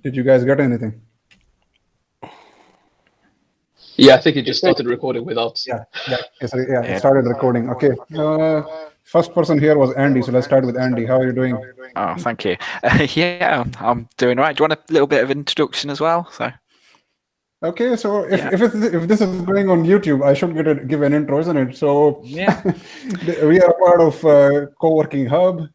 Did you guys get anything? Yeah, I think it just started recording without. Yeah, it started recording. Okay. First person here was Andy, so let's start with Andy. How are you doing? Oh, thank you. Yeah, I'm doing all right. Do you want a little bit of introduction as well? So. Okay, so if this is going on YouTube, I should give an intro, isn't it? So Yeah. we are part of Co-working Hub.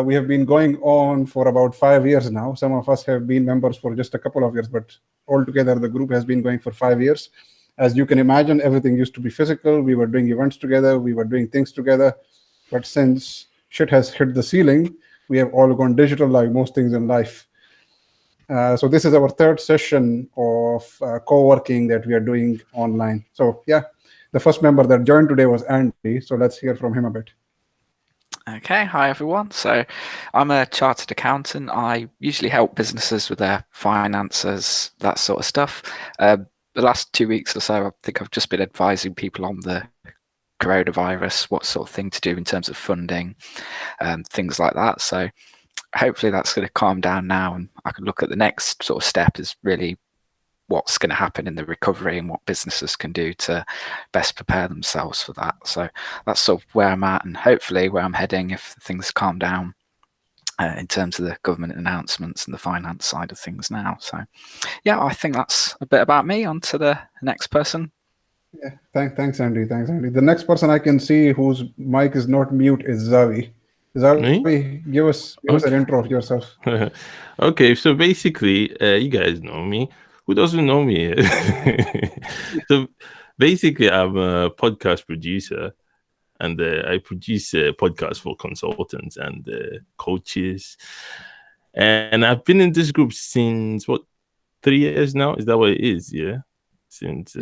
We have been going on for about 5 years now. Some of us have been members for just a couple of years, but altogether the group has been going for 5 years. As you can imagine, everything used to be physical. We were doing events together. We were doing things together. But since shit has hit the ceiling, we have all gone digital like most things in life. So this is our third session of co-working that we are doing online. So yeah, the first member that joined today was Andy. So let's hear from him a bit. Okay, hi everyone. So I'm a chartered accountant. I usually help businesses with their finances, that sort of stuff. The last 2 weeks or so, I think I've just been advising people on the coronavirus, what sort of thing to do in terms of funding, things like that. So hopefully that's going to calm down now, and I can look at the next sort of step is really what's going to happen in the recovery and what businesses can do to best prepare themselves for that. So that's sort of where I'm at, and hopefully where I'm heading if things calm down in terms of the government announcements and the finance side of things now. So yeah, I think that's a bit about me. On to the next person. Yeah, thanks, Andy. The next person I can see whose mic is not mute is Ravi. Ravi, give us an intro of yourself. Okay, so basically, you guys know me. Who doesn't know me? So basically, I'm a podcast producer, and I produce podcasts for consultants and coaches. And I've been in this group since 3 years now? Is that what it is? Yeah. Since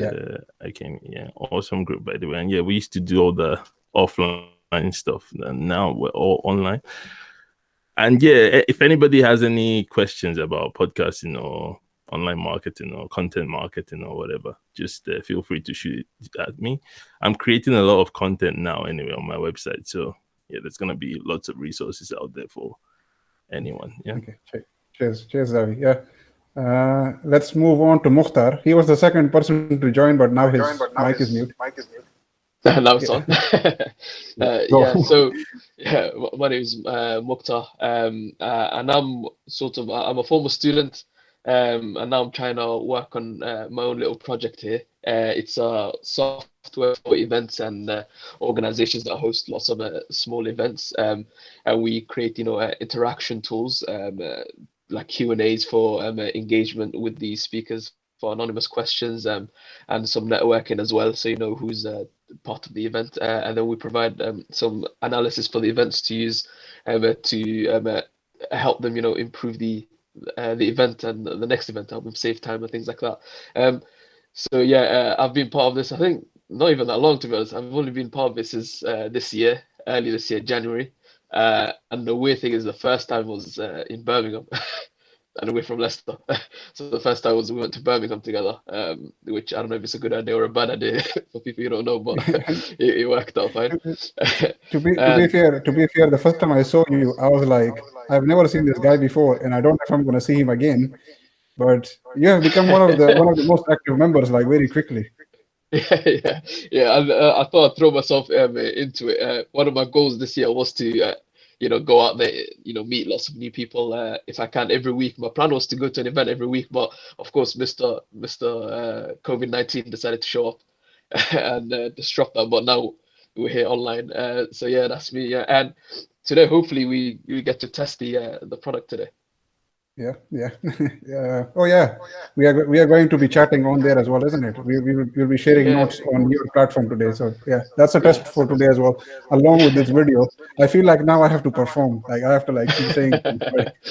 I came, awesome group, by the way. And yeah, we used to do all the offline stuff, and now we're all online. And yeah, if anybody has any questions about podcasting or online marketing or content marketing or whatever, just feel free to shoot it at me. I'm creating a lot of content now anyway on my website. So yeah, there's going to be lots of resources out there for anyone. Yeah. Okay. Cheers, Ravi. Yeah. Let's move on to Mukhtar. He was the second person to join, but now his mic is mute. Now it's on. So my name is Mukhtar, and I'm I'm a former student, and now I'm trying to work on my own little project here. It's a software for events and organizations that host lots of small events, and we create interaction tools like Q&As for engagement with the speakers for anonymous questions, and some networking as well, so you know who's part of the event, and then we provide some analysis for the events to use to help them improve the event and the next event, help them save time and things like that. So yeah, I've been part of this, I think not even that long, to be honest. I've only been part of this since early this year, January. And the weird thing is, the first time was in Birmingham, and we're from Leicester. So the first time was we went to Birmingham together, which I don't know if it's a good idea or a bad idea for people you don't know, but it worked out fine. To be fair, the first time I saw you, I was like, I've never seen this guy before, and I don't know if I'm going to see him again. But you have become one of the most active members, like, very quickly. Yeah. And I thought I'd throw myself into it. One of my goals this year was to go out there, meet lots of new people if I can every week. My plan was to go to an event every week, but of course, Mr. COVID-19 decided to show up and disrupt that. But now we're here online. So yeah, that's me. Yeah, and today hopefully we get to test the product today. Yeah. Oh yeah, we are going to be chatting on there as well, isn't it? We'll be sharing notes on your platform today. So yeah, that's a test for today as well, along with this video. I feel like now I have to perform. Like I have to keep saying,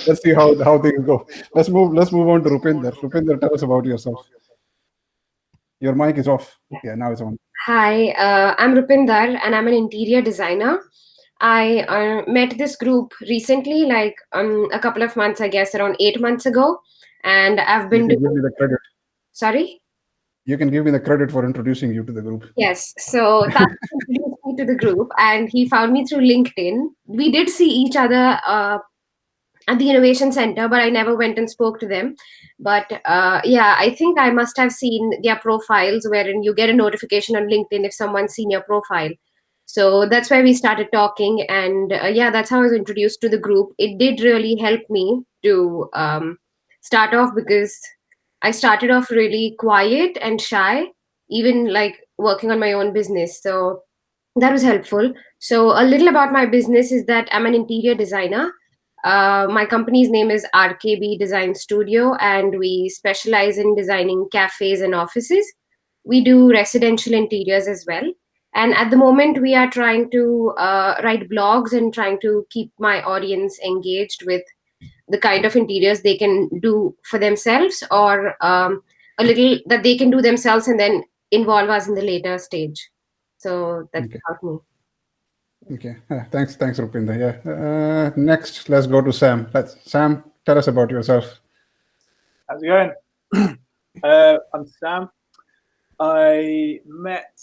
let's see how things go. Let's move on to Rupinder. Rupinder, tell us about yourself. Your mic is off. Yeah, now it's on. Hi, I'm Rupinder, and I'm an interior designer. I met this group recently, like a couple of months, I guess, around 8 months ago. And I've been give me the credit. Sorry? You can give me the credit for introducing you to the group. Yes. So that introduced me to the group, and he found me through LinkedIn. We did see each other at the innovation center, but I never went and spoke to them. But yeah, I think I must have seen their profiles, wherein you get a notification on LinkedIn if someone's seen your profile. So that's where we started talking, and yeah, that's how I was introduced to the group. It did really help me to start off, because I started off really quiet and shy, even like working on my own business. So that was helpful. So a little about my business is that I'm an interior designer. My company's name is RKB Design Studio, and we specialize in designing cafes and offices. We do residential interiors as well. And at the moment, we are trying to write blogs and trying to keep my audience engaged with the kind of interiors they can do for themselves, or a little that they can do themselves and then involve us in the later stage. So that's Okay. about me. Okay. Thanks, Rupinder. Yeah. Next, let's go to Sam. Sam, tell us about yourself. How's it going? I'm Sam. I met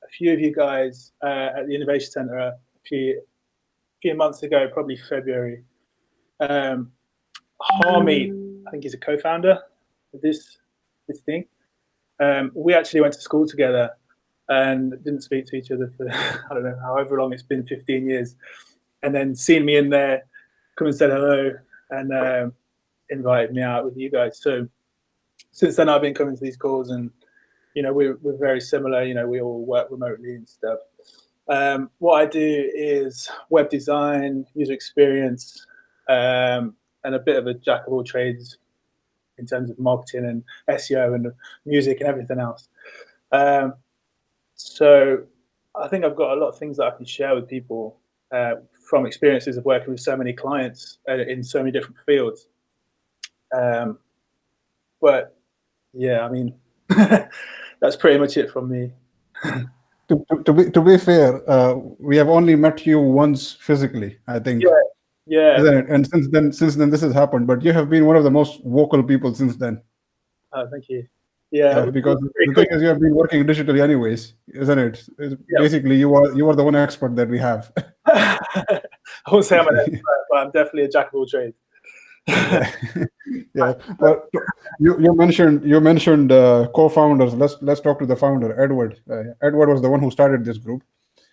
a few of you guys at the Innovation Centre a few months ago, probably February. Harmy, I think he's a co-founder of this thing. We actually went to school together and didn't speak to each other for, I don't know, however long it's been, 15 years. And then seeing me in there, come and said hello and invited me out with you guys. So since then, I've been coming to these calls, and we're very similar. We all work remotely and stuff. What I do is web design, user experience, and a bit of a jack of all trades in terms of marketing and SEO and music and everything else. So I think I've got a lot of things that I can share with people from experiences of working with so many clients in so many different fields. But yeah, I mean, that's pretty much it from me. To be fair, we have only met you once physically, I think. Yeah. Isn't it? And since then this has happened, but you have been one of the most vocal people since then. Oh, thank you. Yeah, because the thing is, you have been working digitally anyways, isn't it? Basically, you are the one expert that we have. I won't say I'm an expert, but I'm definitely a jack of all trades. Yeah. Well, you mentioned co-founders. Let's talk to the founder, Edward. Edward was the one who started this group.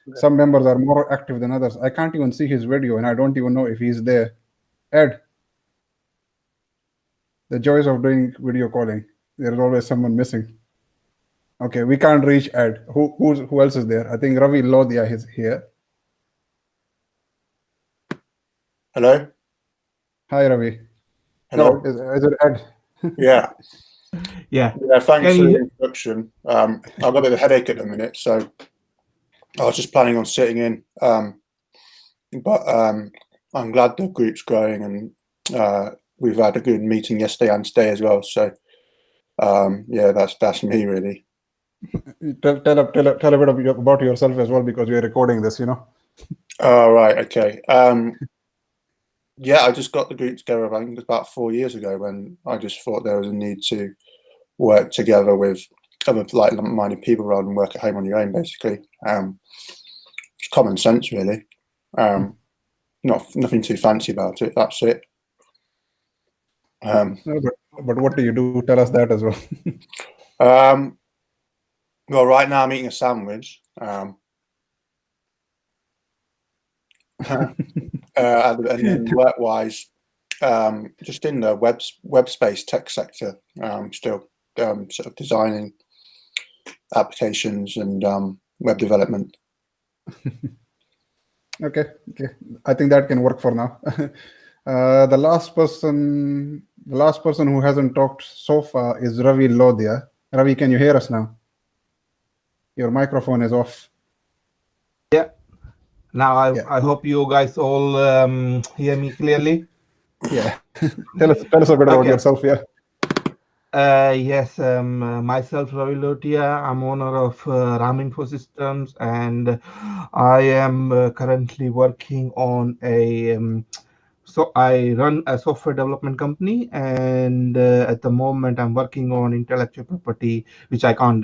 Okay. Some members are more active than others. I can't even see his video, and I don't even know if he's there. Ed, the joys of doing video calling. There is always someone missing. Okay, we can't reach Ed. Who else is there? I think Ravi Lodhia is here. Hello. Hi, Ravi. Hello. No, is it Ed? Yeah. Yeah. Thanks for the introduction. I've got a bit of a headache at the minute, so I was just planning on sitting in. But I'm glad the group's growing, and we've had a good meeting yesterday and today as well. So yeah, that's me really. Tell a bit about yourself as well, because we are recording this, Oh, right. Okay. Yeah, I just got the group together, I think it was about 4 years ago, when I just thought there was a need to work together with other like-minded people rather than work at home on your own, basically. It's common sense, really. Nothing too fancy about it. That's it. No, but what do you do? Tell us that as well. Well, right now I'm eating a sandwich. And then work-wise, just in the web space tech sector, still sort of designing applications and web development. Okay. I think that can work for now. The last person who hasn't talked so far is Ravi Lodhia. Ravi, can you hear us now? Your microphone is off. Yeah. Now I hope you guys all hear me clearly. Yeah. Tell us a bit about yourself. Yeah. Yes. Myself, Ravi Lodhia. I'm owner of Ram Info Systems, and I am currently working on a. So I run a software development company, and at the moment I'm working on intellectual property, which I can't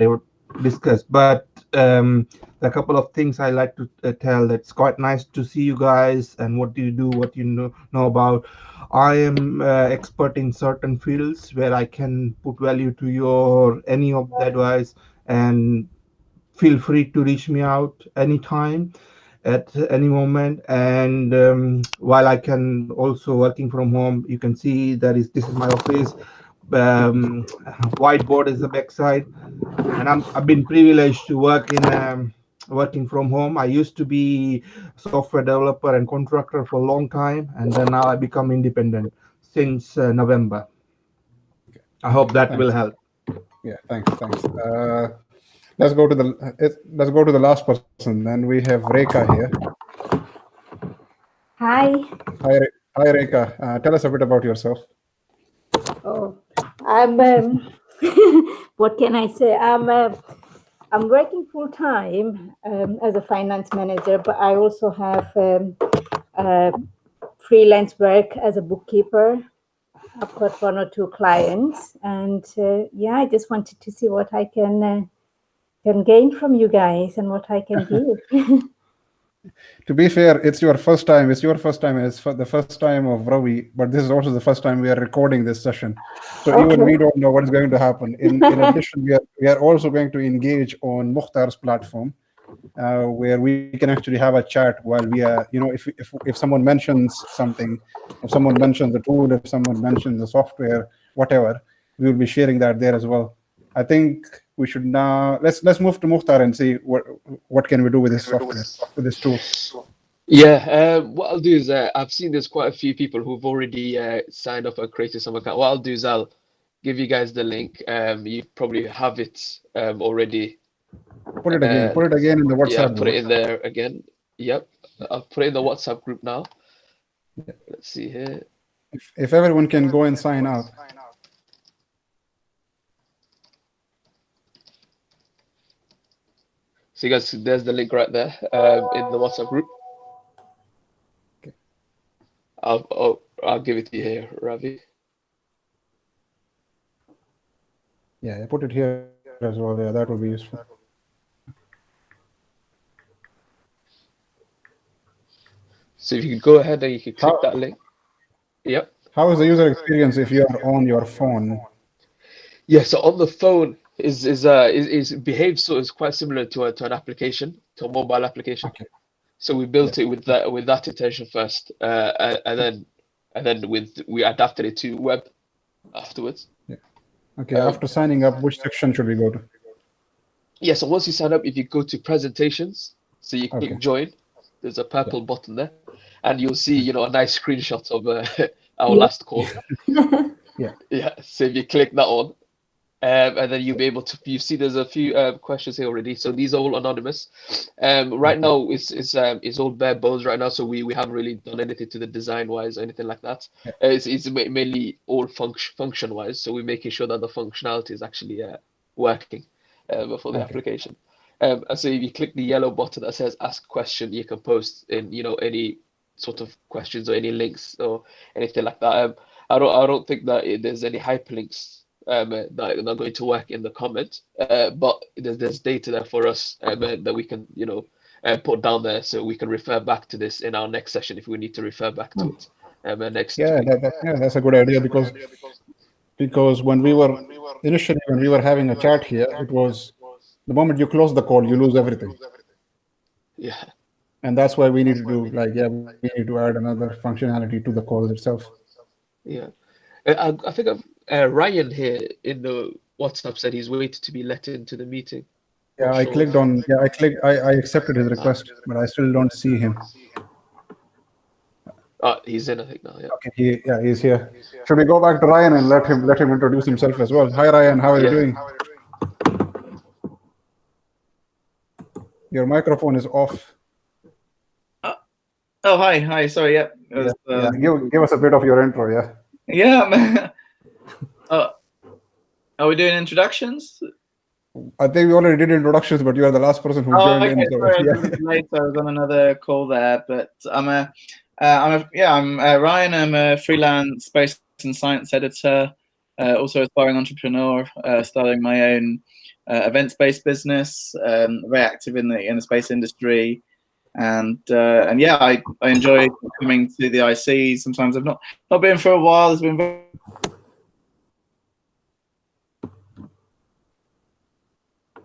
discuss. But a couple of things I like to tell. That's quite nice to see you guys and what you do, what you know about. I am expert in certain fields where I can put value to your any of the advice, and feel free to reach me out anytime at any moment. And while I can also working from home, you can see this is my office. Whiteboard is the backside, and I've been privileged to work in working from home. I used to be software developer and contractor for a long time, and then now I become independent since November. I hope that will help. Yeah, thanks. Let's go to the last person. Then we have Rekha here. Hi. Hi, Rekha. Tell us a bit about yourself. Oh, I'm. What can I say? I'm working full time as a finance manager, but I also have freelance work as a bookkeeper. I've got 1 or 2 clients, and yeah, I just wanted to see what I can gain from you guys and what I can give. To be fair, it's your first time. It's your first time. It's the first time of Ravi, but this is also the first time we are recording this session. So Okay. even we don't know what is going to happen. In addition, we are also going to engage on Mukhtar's platform, where we can actually have a chat while we are, if someone mentions something, if someone mentions the tool, if someone mentions the software, whatever, we will be sharing that there as well. I think we should now let's move to Mukhtar and see what can we do with this software, with this tool. Yeah, what I'll do is I've seen there's quite a few people who've already signed up and created some account. What I'll do is I'll give you guys the link. You probably have it already. Put it again. Put it again in the WhatsApp. Yeah, I'll put group. it in there again. Yep, I'll put it in the WhatsApp group now. Let's see here. If everyone can go and sign up. So you guys, there's the link right there in the WhatsApp group. Okay. I'll give it to you here, Ravi. Yeah, I put it here as well. Yeah, that will be useful. So if you could go ahead and you can click that link. Yep. How is the user experience if you are on your phone? Yeah, so on the phone is behaves so it's quite similar to an application, to a mobile application. Okay. So we built it with that intention first, and then we adapted it to web afterwards. Yeah. Okay. After signing up, which section should we go to? Yeah. So once you sign up, if you go to presentations, so you click join, there's a purple button there, and you'll see a nice screenshot of our last call. Yeah. So if you click that on. And then you'll be able to. You see, there's a few questions here already. So these are all anonymous. Right now, it's all bare bones right now. So we haven't really done anything to the design wise or anything like that. It's mainly all function wise. So we're making sure that the functionality is actually working before the application. And so if you click the yellow button that says "Ask Question," you can post in any sort of questions or any links or anything like that. I don't think that there's any hyperlinks. That are not going to work in the comment, but there's data there for us that we can put down there, so we can refer back to this in our next session if we need to refer back to it next week. That's a good idea because when we were initially having a chat here, it was the moment you close the call, you lose everything. Yeah, and that's why we need to do we need to add another functionality to the call itself. Yeah, I think Ryan here in the WhatsApp said he's waiting to be let into the meeting. Yeah, I clicked on. Yeah, I accepted his request, but I still don't see him. He's in, I think now. Yeah. Okay, he's here. Should we go back to Ryan and let him introduce himself as well? Hi, Ryan. How are you doing? Your microphone is off. Oh, hi. Sorry. Yeah. Give us a bit of your intro. Yeah. Yeah. Are we doing introductions? I think we already did introductions, but you are the last person who joined in. So, sorry, I was on another call there, but I'm Ryan. I'm a freelance space and science editor, also aspiring entrepreneur, starting my own events-based business, very active in the space industry, and yeah, I enjoy coming to the IC. Sometimes I've not been for a while. There's been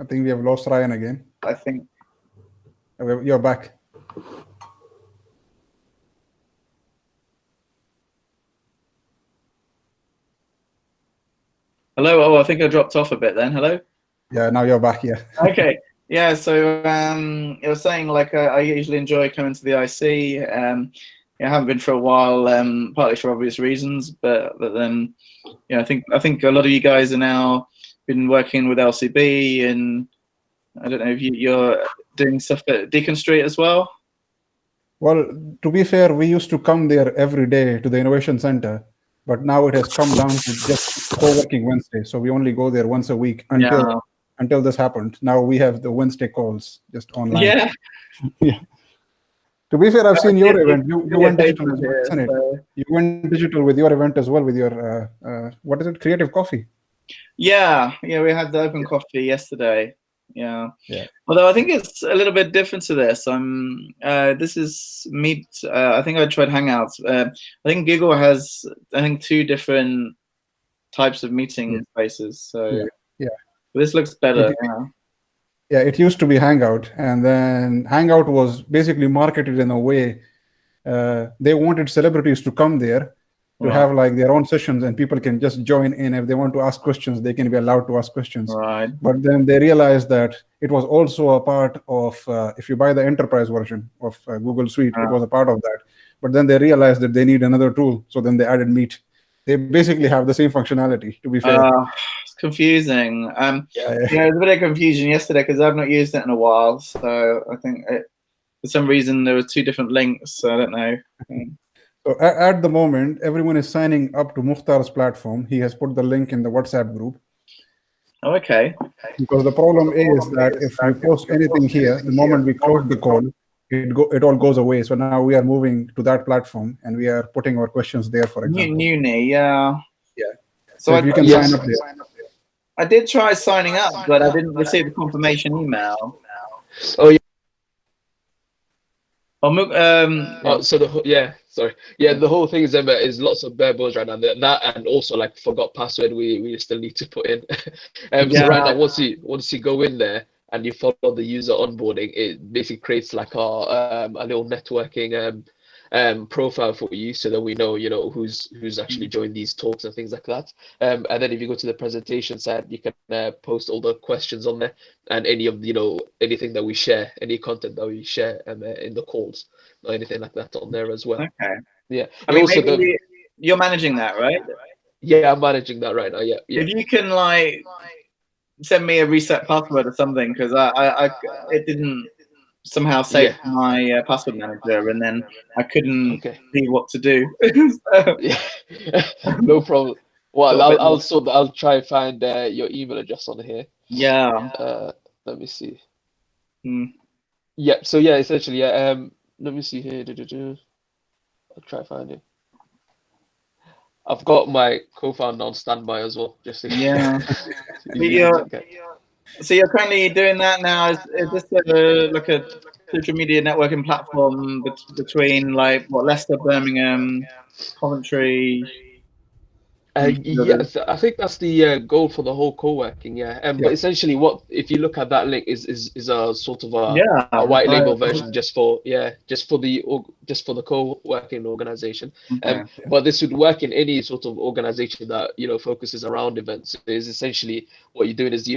I think we have lost Ryan again. I think You're back. hello. Oh, I think I dropped off a bit then. Hello. Yeah, now you're back. Yeah. Okay. Yeah. So I was saying, like, I usually enjoy coming to the IC. I haven't been for a while, partly for obvious reasons, but then, yeah, I think a lot of you guys are now been working with LCB, and I don't know if you're doing stuff at Deacon Street as well. Well, to be fair, we used to come there every day to the Innovation Center, but now it has come down to just co-working Wednesday. So we only go there once a week until this happened. Now we have the Wednesday calls just online. Yeah. Yeah. To be fair, I've seen your event. You went digital as well, isn't it? You went digital with your event as well with your what is it? Creative Coffee. Yeah, we had the open coffee yesterday. Yeah. Although I think it's a little bit different to this. This is Meet. I think I tried Hangouts. I think Google has, I think, 2 different types of meeting spaces. So this looks better. Yeah, it used to be Hangout, and then Hangout was basically marketed in a way they wanted celebrities to come there to have like their own sessions, and people can just join in. If they want to ask questions, they can be allowed to ask questions. Right. But then they realized that it was also a part of, if you buy the enterprise version of Google Suite, it was a part of that. But then they realized that they need another tool, so then they added Meet. They basically have the same functionality, to be fair. It's confusing. There's a bit of confusion yesterday because I've not used it in a while. So I think for some reason there were 2 different links. So I don't know. So at the moment, everyone is signing up to Mukhtar's platform. He has put the link in the WhatsApp group. Oh, okay. Because the problem is that if we post anything here, the moment we close the call, it all goes away. So now we are moving to that platform, and we are putting our questions there, for example. Uni, yeah. So if you can sign up there. I did try signing up, but I didn't receive a confirmation email. Oh yeah. So the whole thing is lots of bare bones right now. That and also like forgot password we still need to put in. So right now once you go in there and you follow the user onboarding, it basically creates like a little networking profile for you, so that we know who's actually joined these talks and things like that. And then if you go to the presentation side, you can post all the questions on there, and any of anything that we share, any content that we share in the calls or anything like that on there as well. Okay. Yeah. I mean, maybe you're managing that, right? Yeah, I'm managing that right now. Yeah. If you can like send me a reset password or something, because it didn't somehow save my password manager, and then I couldn't see what to do. No problem. Well, I'll try and find your email address on here. Yeah. Let me see. Yeah. So yeah, essentially, let me see here. I'll try to find it. I've got my co-founder on standby as well, just in case. So you're currently doing that now. Is this like a social media networking platform between like Leicester, Birmingham, Coventry? Yes, I think that's the goal for the whole co-working. But essentially, if you look at that link is a sort of a white label version just for the co-working organization. But this would work in any sort of organization that focuses around events. Is essentially what you're doing is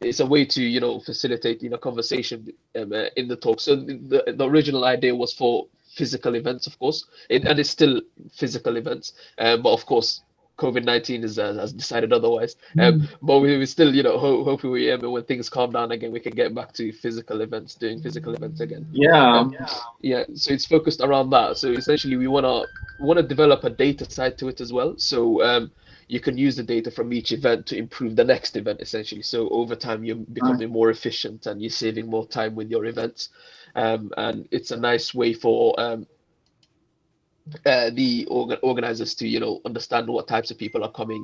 it's a way to facilitate conversation in the talk. So the original idea was for physical events, of course, and it's still physical events, but of course COVID-19 has decided otherwise. But we still, hopefully, when things calm down again, we can get back to doing physical events again. So it's focused around that. So essentially, we wanna develop a data side to it as well. So you can use the data from each event to improve the next event, essentially. So over time, you're becoming more efficient and you're saving more time with your events. And it's a nice way for the organizers to understand what types of people are coming,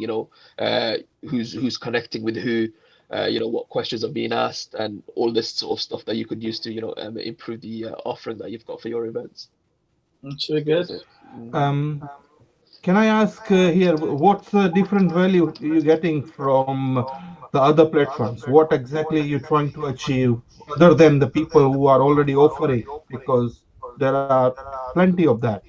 who's connecting with who, what questions are being asked, and all this sort of stuff that you could use to improve the offering that you've got for your events. That's really good. So, Can I ask here, what's the different value you're getting from the other platforms? What exactly are you trying to achieve other than the people who are already offering? Because there are plenty of that.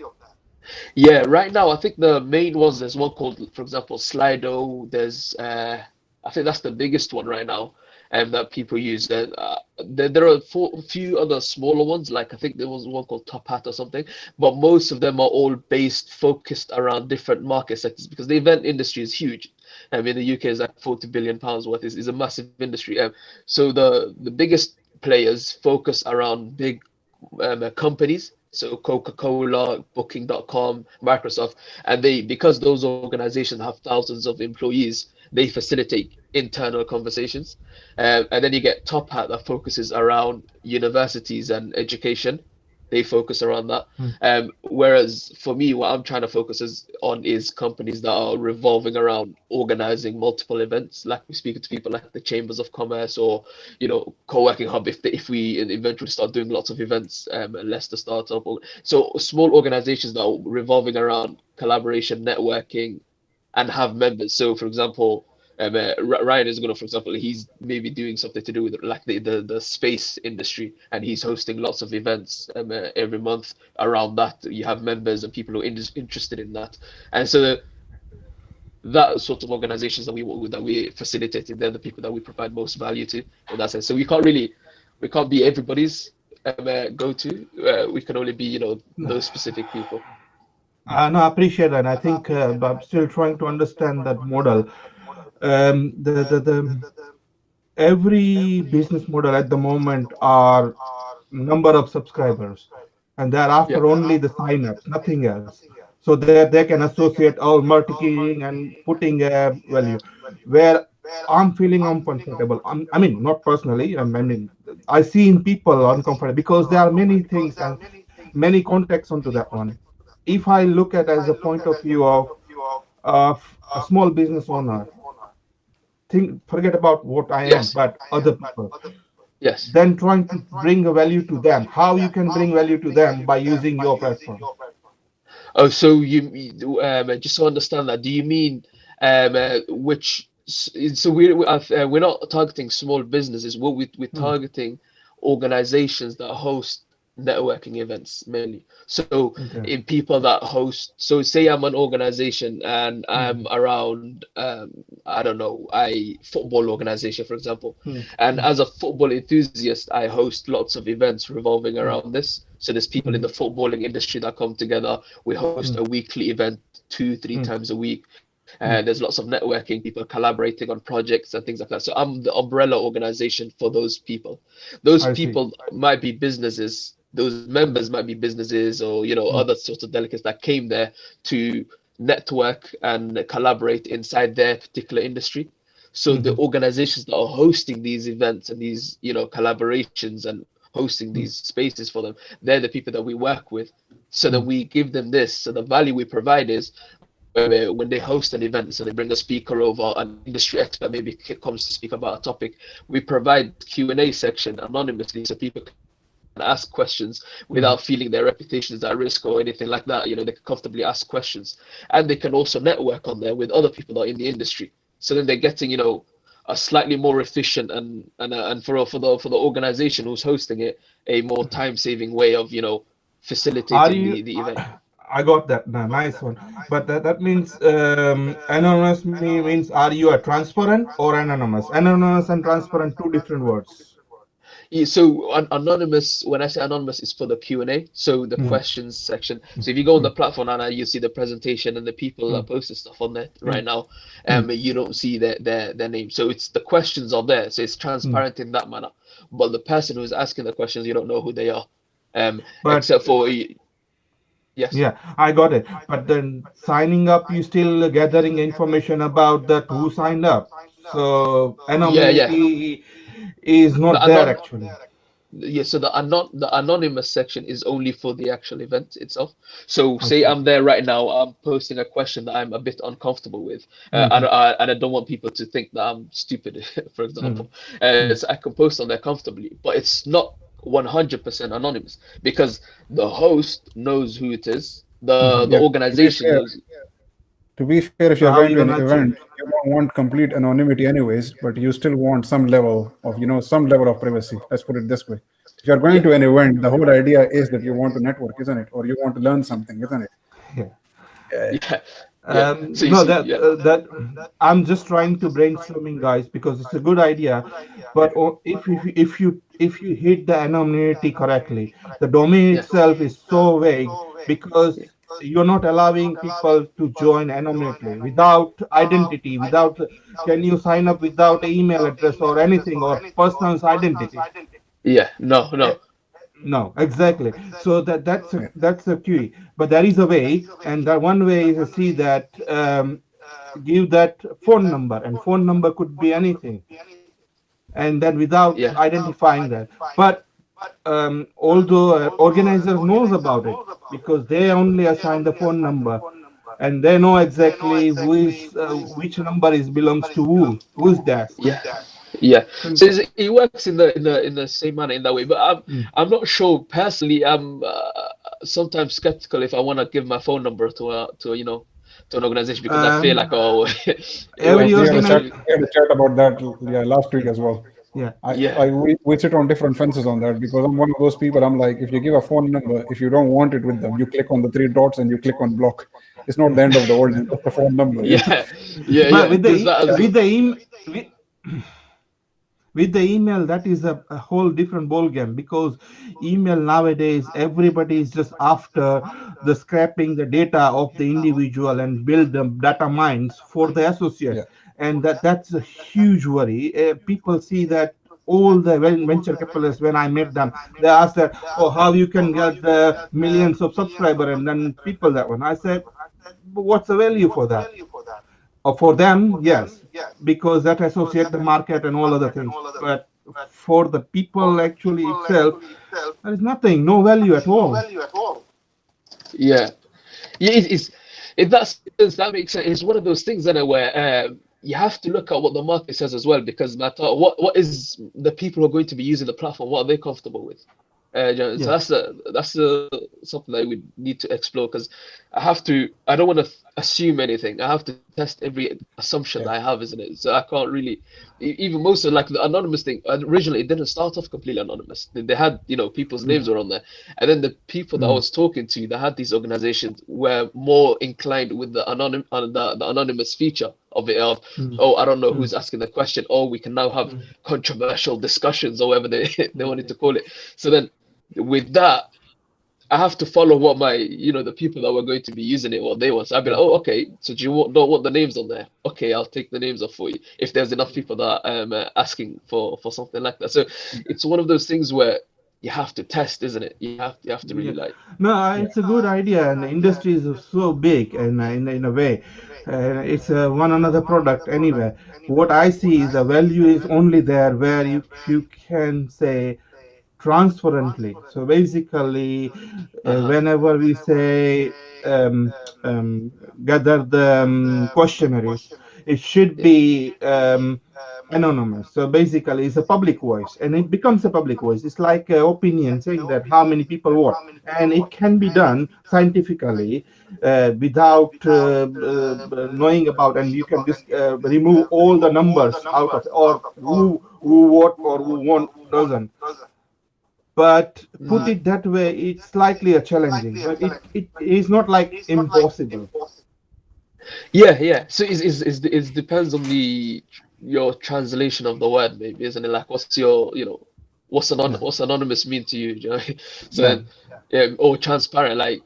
yeah, right now I think the main ones, there's one called, for example, Slido. There's I think that's the biggest one right now, and that people use. There are a few other smaller ones, like I think there was one called Top Hat or something, but most of them are all focused around different market sectors, because the event industry is huge. I mean, the UK is like 40 billion pounds worth. Is a massive industry. So the biggest players focus around big companies, so Coca-Cola, Booking.com, Microsoft, and because those organizations have thousands of employees, they facilitate internal conversations. And then you get Top Hat that focuses around universities and education. They focus around that. Whereas for me, what I'm trying to focus on is companies that are revolving around organizing multiple events, like we speak to people like the Chambers of Commerce, or co-working hub, if we eventually start doing lots of events, Leicester startup, so small organizations that are revolving around collaboration, networking, and have members. So for example, Ryan is going to, for example, he's maybe doing something to do with like the space industry, and he's hosting lots of events every month around that. You have members and people who are interested in that, and so that sort of organizations that we facilitated, they're the people that we provide most value to in that sense. So we can't be everybody's go-to. We can only be those specific people. No, I appreciate that. I think I'm still trying to understand that model. The every business model at the moment are number of subscribers, and they're after only the sign-ups, nothing else. So they can associate all marketing and putting a value. Where I'm feeling uncomfortable. I mean, not personally. I mean, I see in people uncomfortable because there are many things and many contexts onto that one. If I look at as a point of view of a small business owner, forget about what I am, but other people. Yes. Then trying to bring a value to them. How you can bring value to them by using your platform. Oh, so just to understand that, do you mean which? So we're not targeting small businesses. We're targeting organizations that host networking events mainly. So in people that host, so say I'm an organization and I'm around I don't know, a football organization, for example, and as a football enthusiast, I host lots of events revolving around this. So there's people in the footballing industry that come together. We host a weekly event 2-3 times a week. And there's lots of networking, people collaborating on projects and things like that. So I'm the umbrella organization for those people. Those people might be businesses. Those members might be businesses, or other sorts of delegates that came there to network and collaborate inside their particular industry. So the organizations that are hosting these events and these collaborations and hosting these spaces for them, they're the people that we work with. So that we give them this. So the value we provide is, when they host an event, so they bring a speaker over, an industry expert maybe comes to speak about a topic, we provide Q&A section anonymously, so people can ask questions without feeling their reputation is at risk or anything like that. They can comfortably ask questions, and they can also network on there with other people that are in the industry. So then they're getting a slightly more efficient and for the organization who's hosting it, a more time-saving way of facilitating the event. I got that. Nice one. But that means anonymous means, are you a transparent or anonymous? Anonymous and transparent, two different words. Yeah, so anonymous, when I say anonymous, is for the Q&A, so the questions section. So if you go on the platform and you see the presentation and the people that posted stuff on there right now, you don't see their name. So it's the questions are there, so it's transparent in that manner. But the person who's asking the questions, you don't know who they are, except for. Yes. Yeah, I got it. But then signing up, you still gathering information about that who signed up. So anonymity is not there actually. So the anonymous section is only for the actual event itself. So say I'm there right now, I'm posting a question that I'm a bit uncomfortable with, and I don't want people to think that I'm stupid, for example. So I can post on there comfortably, but it's not 100% anonymous because the host knows who it is, the organization knows. To be fair, if you're going to an event, you don't want complete anonymity anyways, but you still want some level of, some level of privacy. Let's put it this way. If you're going to an event, the whole idea is that you want to network, isn't it? Or you want to learn something, isn't it? That I'm just trying to brainstorming, guys, because it's a good idea. But if you hit the anonymity correctly, the domain itself is so vague because you're not allowing people to join anonymously without identity, without can you sign up without email address or anything or person's identity. No, exactly. So that's a key. But there is a way, and that one way is to see that give that phone number, and phone number could be anything, and then without identifying that. But although organizer knows about it because they only assign the phone number, and they know exactly who is which number is belongs to whose desk. So it works in the same manner in that way, but I'm not sure personally. I'm sometimes skeptical if I want to give my phone number to an organization because I feel like every organization. We had a chat about that last week as well. We sit on different fences on that because I'm one of those people. I'm like, if you give a phone number, if you don't want it with them, you click on the 3 dots and you click on block. It's not the end of the world. It's just a phone number. But with the email, that is a whole different ball game because email nowadays, everybody is just after the scraping the data of the individual and build the data mines for the associate. And that's a huge worry. People see that all the venture capitalists, when I met them, they asked that, how you can get the millions of subscribers and then people that one. I said, what's the value for that? For them, yes, because that associate the market and all other things. But for the people actually itself, there is nothing, no value at all. In that sense, that makes sense. It's one of those things where you have to look at what the market says as well, because what is the people who are going to be using the platform, what are they comfortable with? So that's something that we need to explore because I don't want to assume anything. I have to test every assumption that I have, isn't it? So I can't really, even most of like the anonymous thing, originally it didn't start off completely anonymous. They had, people's names were on there. And then the people that I was talking to that had these organizations were more inclined with the anonymous feature of it, I don't know who's asking the question, we can now have controversial discussions or whatever they wanted to call it. So then with that, I have to follow what my, the people that were going to be using it, what they want. So I'd be like, okay, so do you don't want the names on there? Okay, I'll take the names off for you. If there's enough people that are asking for something like that. So it's one of those things where you have to test, isn't it? You have to really like. No, it's a good idea, and the industry is so big, and in a way, it's one another product anyway. What I see is the value is only there where you can say transparently. So basically, whenever we say gather the questionnaires, it should be anonymous. So basically, it's a public voice, and it becomes a public voice. It's like an opinion saying that how many people vote, and it can be done scientifically without knowing about, and you can just remove all the numbers out of, or who vote or who doesn't. But put it that way, it's slightly challenging, but it is not like impossible. So it depends on your translation of the word, maybe, isn't it? Like, what's your, what's anonymous mean to you? Do you know? So then, or transparent, like,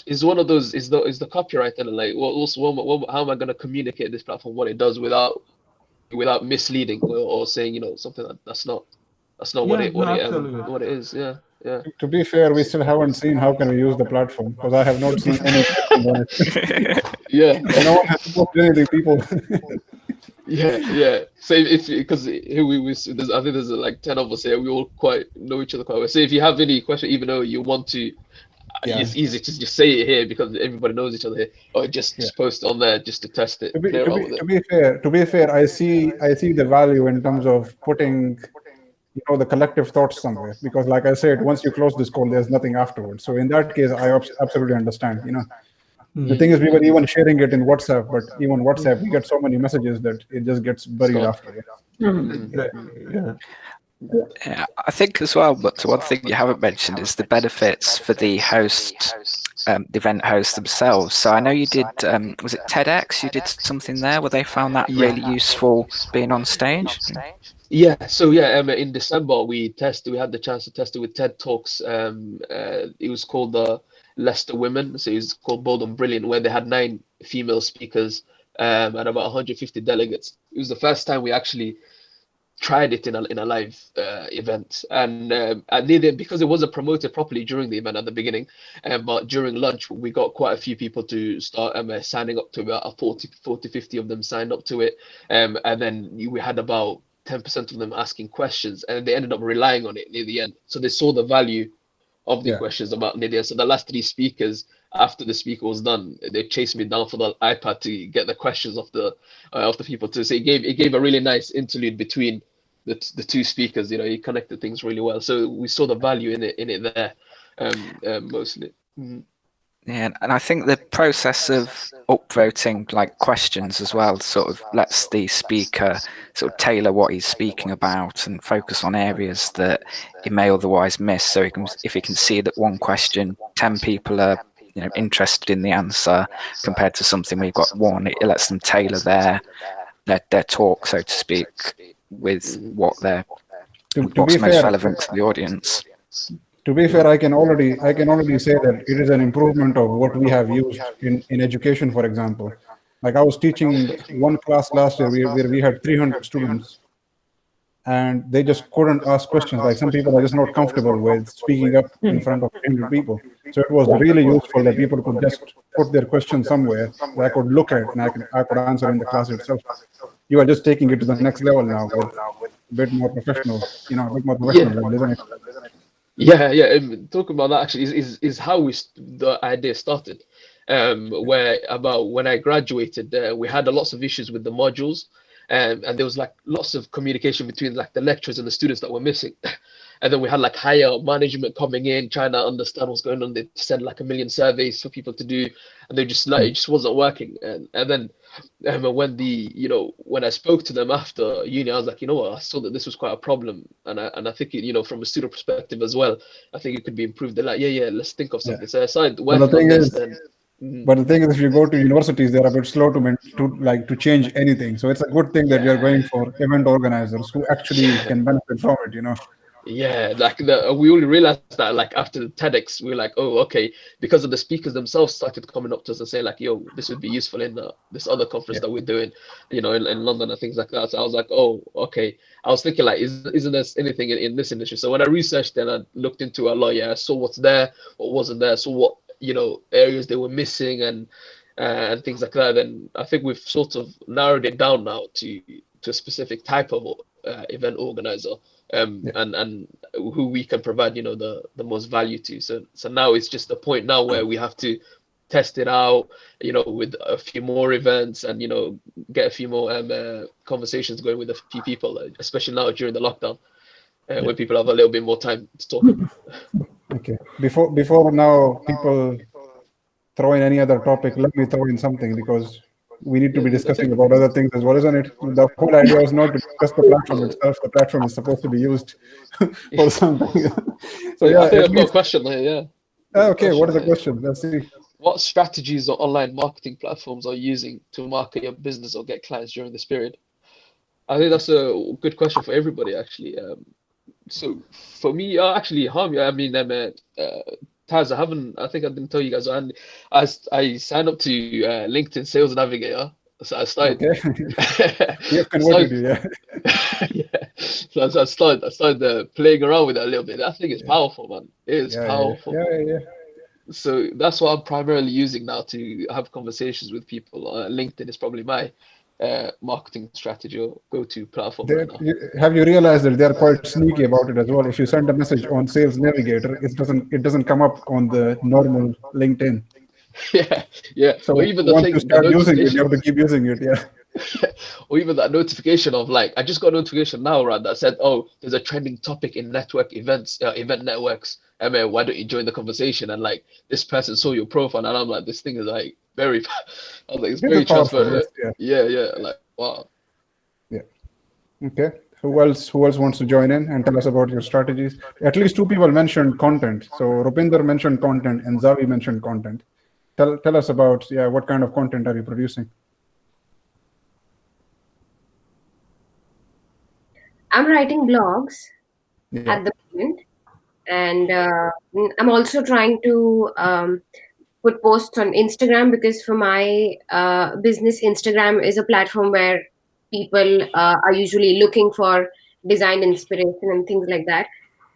is one of those is the copyright and like, how am I going to communicate this platform what it does without misleading or saying something that's not what it is. To be fair, we still haven't seen how can we use the platform because I have not seen any questions on it. No one has posted anything, people. Yeah. So if because here I think there's like 10 of us here. We all quite know each other quite well. So if you have any question, even though you want to, Yeah. it's easy to just say it here because everybody knows each other here, or just post it on there just to test it. To be fair, I see the value in terms of putting, the collective thoughts somewhere, because like I said, once you close this call, there's nothing afterwards. So in that case, I absolutely understand. The thing is, we were even sharing it in WhatsApp, but even WhatsApp, we get so many messages that it just gets buried after. Yeah, I think as well, but one thing you haven't mentioned is the benefits for the host, the event hosts themselves. So I know you did, was it TEDx? You did something there where they found that really useful being on stage? Yeah, so in December we had the chance to test it with TED Talks. It was called the Leicester Women, so it was called Bold and Brilliant, where they had 9 female speakers and about 150 delegates. It was the first time we actually tried it in a live event, and because it wasn't promoted properly during the event at the beginning, but during lunch we got quite a few people to start signing up to it. About 40, 50 of them signed up to it, and then we had about 10% of them asking questions, and they ended up relying on it near the end. So they saw the value of the questions about near the end. So the last 3 speakers, after the speaker was done, they chased me down for the iPad to get the questions of the people too. So it gave a really nice interlude between the 2 speakers. He connected things really well. So we saw the value in it there, mostly. Yeah, and I think the process of upvoting like questions as well sort of lets the speaker sort of tailor what he's speaking about and focus on areas that he may otherwise miss. So if he can see that one question, 10 people are interested in the answer compared to something we've got 1, it lets them tailor their talk, so to speak, with what's most relevant to the audience. To be fair, I can already say that it is an improvement of what we have used in education, for example. Like I was teaching one class last year where we had 300 students, and they just couldn't ask questions. Like some people are just not comfortable with speaking up in front of 300 people. So it was really useful that people could just put their question somewhere that I could look at and I could answer in the class itself. You are just taking it to the next level now with a bit more professional, level, isn't it? Yeah. Talking about that actually is how the idea started. Where about when I graduated, we had lots of issues with the modules, and there was like lots of communication between like the lecturers and the students that were missing. And then we had like higher management coming in, trying to understand what's going on. They sent like 1 million surveys for people to do, and they just it just wasn't working. And then when I spoke to them after uni, I was like, I saw that this was quite a problem, and I think from a student perspective as well, I think it could be improved. They're like, yeah, let's think of something. So I started working on this. But the thing is, if you go to universities, they're a bit slow to change anything. So it's a good thing that you're going for event organizers who actually can benefit from it. Yeah, like we only realized that like after the TEDx, we were like, oh, okay, because of the speakers themselves started coming up to us and saying like, yo, this would be useful in this other conference that we're doing, in London and things like that. So I was like, oh, okay. I was thinking like, isn't there anything in this industry? So when I researched and I looked into a lot, I saw what's there, what wasn't there, so what areas they were missing and things like that. Then I think we've sort of narrowed it down now to a specific type of event organizer. And who we can provide the most value to. So now it's just a point now where we have to test it out with a few more events and get a few more conversations going with a few people, especially now during the lockdown, when people have a little bit more time to talk. Okay, before now people throw in any other topic, let me throw in something, because we need to be discussing about other things as well, isn't it? The whole idea was not to discuss the platform itself. The platform is supposed to be used for something. So I think I've got a question here. Okay, what is the question? Let's see. What strategies or online marketing platforms are you using to market your business or get clients during this period? I think that's a good question for everybody, actually. So for me, actually, Harm, I mean, Taz, I think I didn't tell you guys, and I signed up to LinkedIn Sales Navigator. So I started. Okay. We have converted you, yeah. Yeah. So I started playing around with it a little bit. I think it's powerful, man. It is powerful. Yeah. So that's what I'm primarily using now to have conversations with people. LinkedIn is probably my marketing strategy or go-to platform right now. Have you realized that they are quite sneaky about it as well? If you send a message on Sales Navigator, it doesn't come up on the normal LinkedIn. Yeah. So Or even the once you thing, the start using it, you notification, have to keep using it. Yeah. or even that notification of like, I just got a notification now, right, that said, oh, there's a trending topic in network events, event networks. Why don't you join the conversation? And like, this person saw your profile, and I'm like, this thing is like very, I was like, it's This very is powerful. transparent. Yes, Yeah, like, wow. yeah. Okay. Who else wants to join in and tell us about your strategies? At least two people mentioned content. So Rupinder mentioned content and Zavi mentioned content. Tell us about what kind of content are you producing? I'm writing blogs at the moment, and I'm also trying to put posts on Instagram, because for my business, Instagram is a platform where people are usually looking for design inspiration and things like that.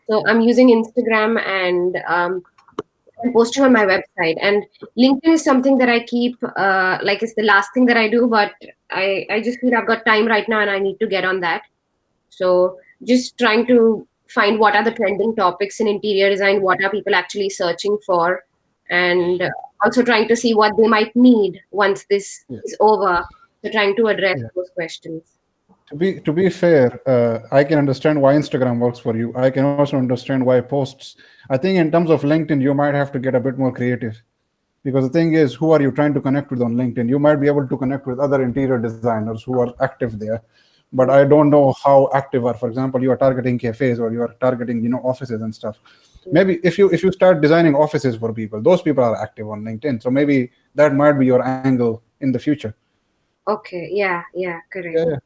So I'm using Instagram, and I'm posting on my website. And LinkedIn is something that I keep like it's the last thing that I do, but I just feel I've got time right now and I need to get on that. So just trying to find what are the trending topics in interior design, what are people actually searching for, and also trying to see what they might need once this is over. So trying to address those questions. To be fair, I can understand why Instagram works for you. I can also understand why posts. I think in terms of LinkedIn, you might have to get a bit more creative, because the thing is, who are you trying to connect with on LinkedIn? You might be able to connect with other interior designers who are active there, but I don't know how active are. For example, you are targeting cafes or you are targeting offices and stuff. Maybe if you start designing offices for people, those people are active on LinkedIn. So maybe that might be your angle in the future. Okay. Yeah. Correct. Yeah.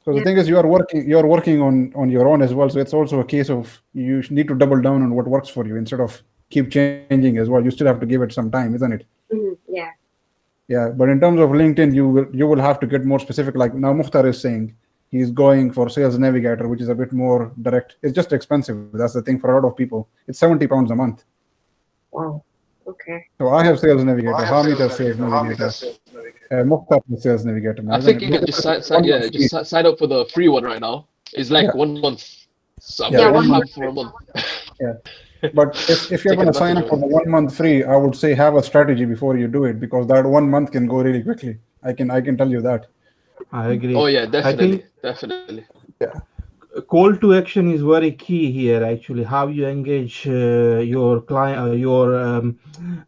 So the thing is, you are working on your own as well. So it's also a case of you need to double down on what works for you instead of keep changing as well. You still have to give it some time, isn't it? Yeah. Yeah. But in terms of LinkedIn, you will have to get more specific. Like now, Mukhtar is saying he's going for Sales Navigator, which is a bit more direct. It's just expensive. That's the thing for a lot of people. It's £70 a month. Wow. Okay. So I have Sales Navigator. Hamid has Sales Navigator. Mukhtar has Sales Navigator now, I isn't think it? you can just sign up for the free one right now. It's like 1 month. So I'm going to have for a month. Yeah. But if you're going to sign up for the 1 month free, I would say have a strategy before you do it, because that 1 month can go really quickly. I can tell you that. I agree. Oh yeah, definitely. Yeah. Call to action is very key here. Actually, how you engage your client, your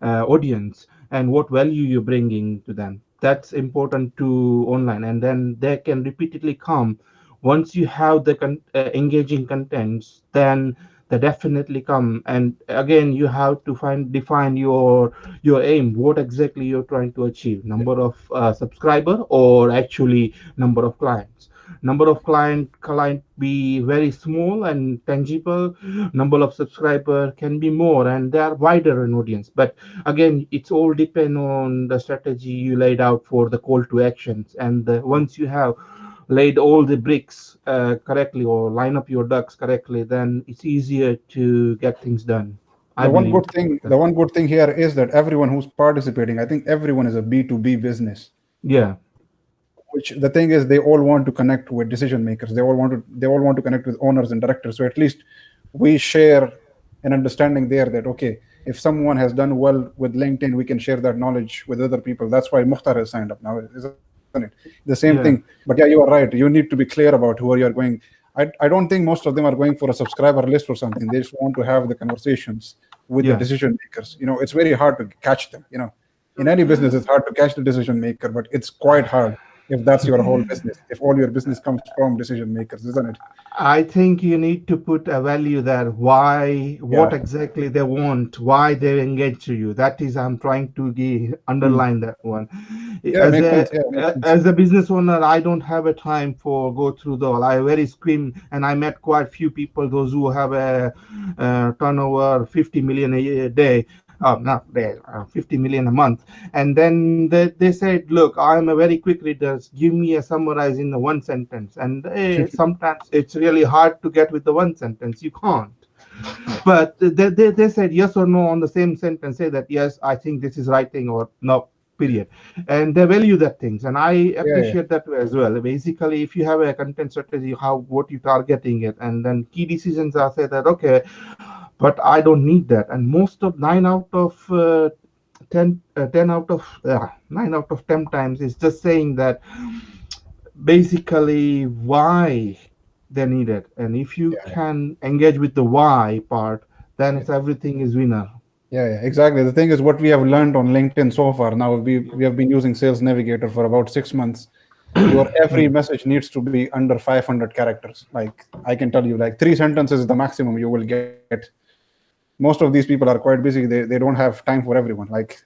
audience, and what value you're bringing to them. That's important to online, and then they can repeatedly come. Once you have the engaging contents, then they definitely come. And again, you have to define your aim. What exactly you're trying to achieve? Number of subscriber, or actually number of clients? Number of client be very small and tangible. Number of subscriber can be more, and they are wider in audience. But again, it's all depend on the strategy you laid out for the call to actions. And once you have laid all the bricks correctly, or line up your ducks correctly, then it's easier to get things done. The one good thing here is that everyone who's participating, I think everyone is a B2B business. Yeah. Which the thing is, they all want to connect with decision makers. They all want to connect with owners and directors. So at least we share an understanding there that, okay, if someone has done well with LinkedIn, we can share that knowledge with other people. That's why Mukhtar has signed up now, isn't it? The same thing. But yeah, you are right. You need to be clear about who you are going. I don't think most of them are going for a subscriber list or something. They just want to have the conversations with the decision makers. It's very hard to catch them. In any business, it's hard to catch the decision maker, but it's quite hard if that's your whole business, if all your business comes from decision makers, isn't it? I think you need to put a value there. What exactly they want, why they engage to you. That is, I'm trying to underline that one. As a business owner, I don't have a time for go through the all. I very scream, and I met quite few people, those who have a turnover 50 million a day. Not day, 50 million a month. And then they said, look, I'm a very quick reader. Give me a summarize in the one sentence. And sometimes it's really hard to get with the one sentence. You can't. But they said yes or no on the same sentence. Say that, yes, I think this is right thing, or no, period, and they value that things, and I appreciate that as well. Basically, if you have a content strategy, what you targeting it, and then key decisions are say that okay, but I don't need that, and most of 9 out of 10 out of 9 out of 10 times is just saying that basically why they need it, and if you can engage with the why part, then it's everything is winner. Yeah, exactly. The thing is, what we have learned on LinkedIn so far, now we have been using Sales Navigator for about 6 months. Your every message needs to be under 500 characters. Like, I can tell you, like 3 sentences is the maximum you will get. Most of these people are quite busy. They don't have time for everyone. Like,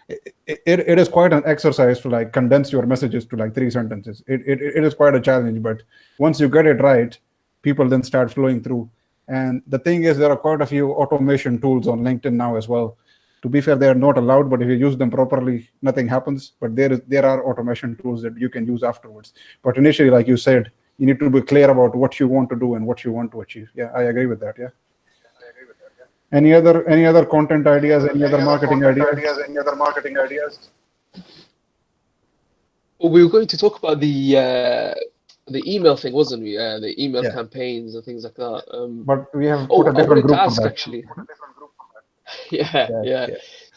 it is quite an exercise to like condense your messages to like 3 sentences. It is quite a challenge, but once you get it right, people then start flowing through. And the thing is, there are quite a few automation tools on LinkedIn now as well. To be fair, they are not allowed, but if you use them properly, nothing happens. But there are automation tools that you can use afterwards. But initially, like you said, you need to be clear about what you want to do and what you want to achieve. Yeah, I agree with that. Yeah. Any other content ideas? Any other marketing ideas? Well, we were going to talk about the email thing, wasn't we? The email campaigns and things like that. But we have put a different group for that. Actually. Yeah.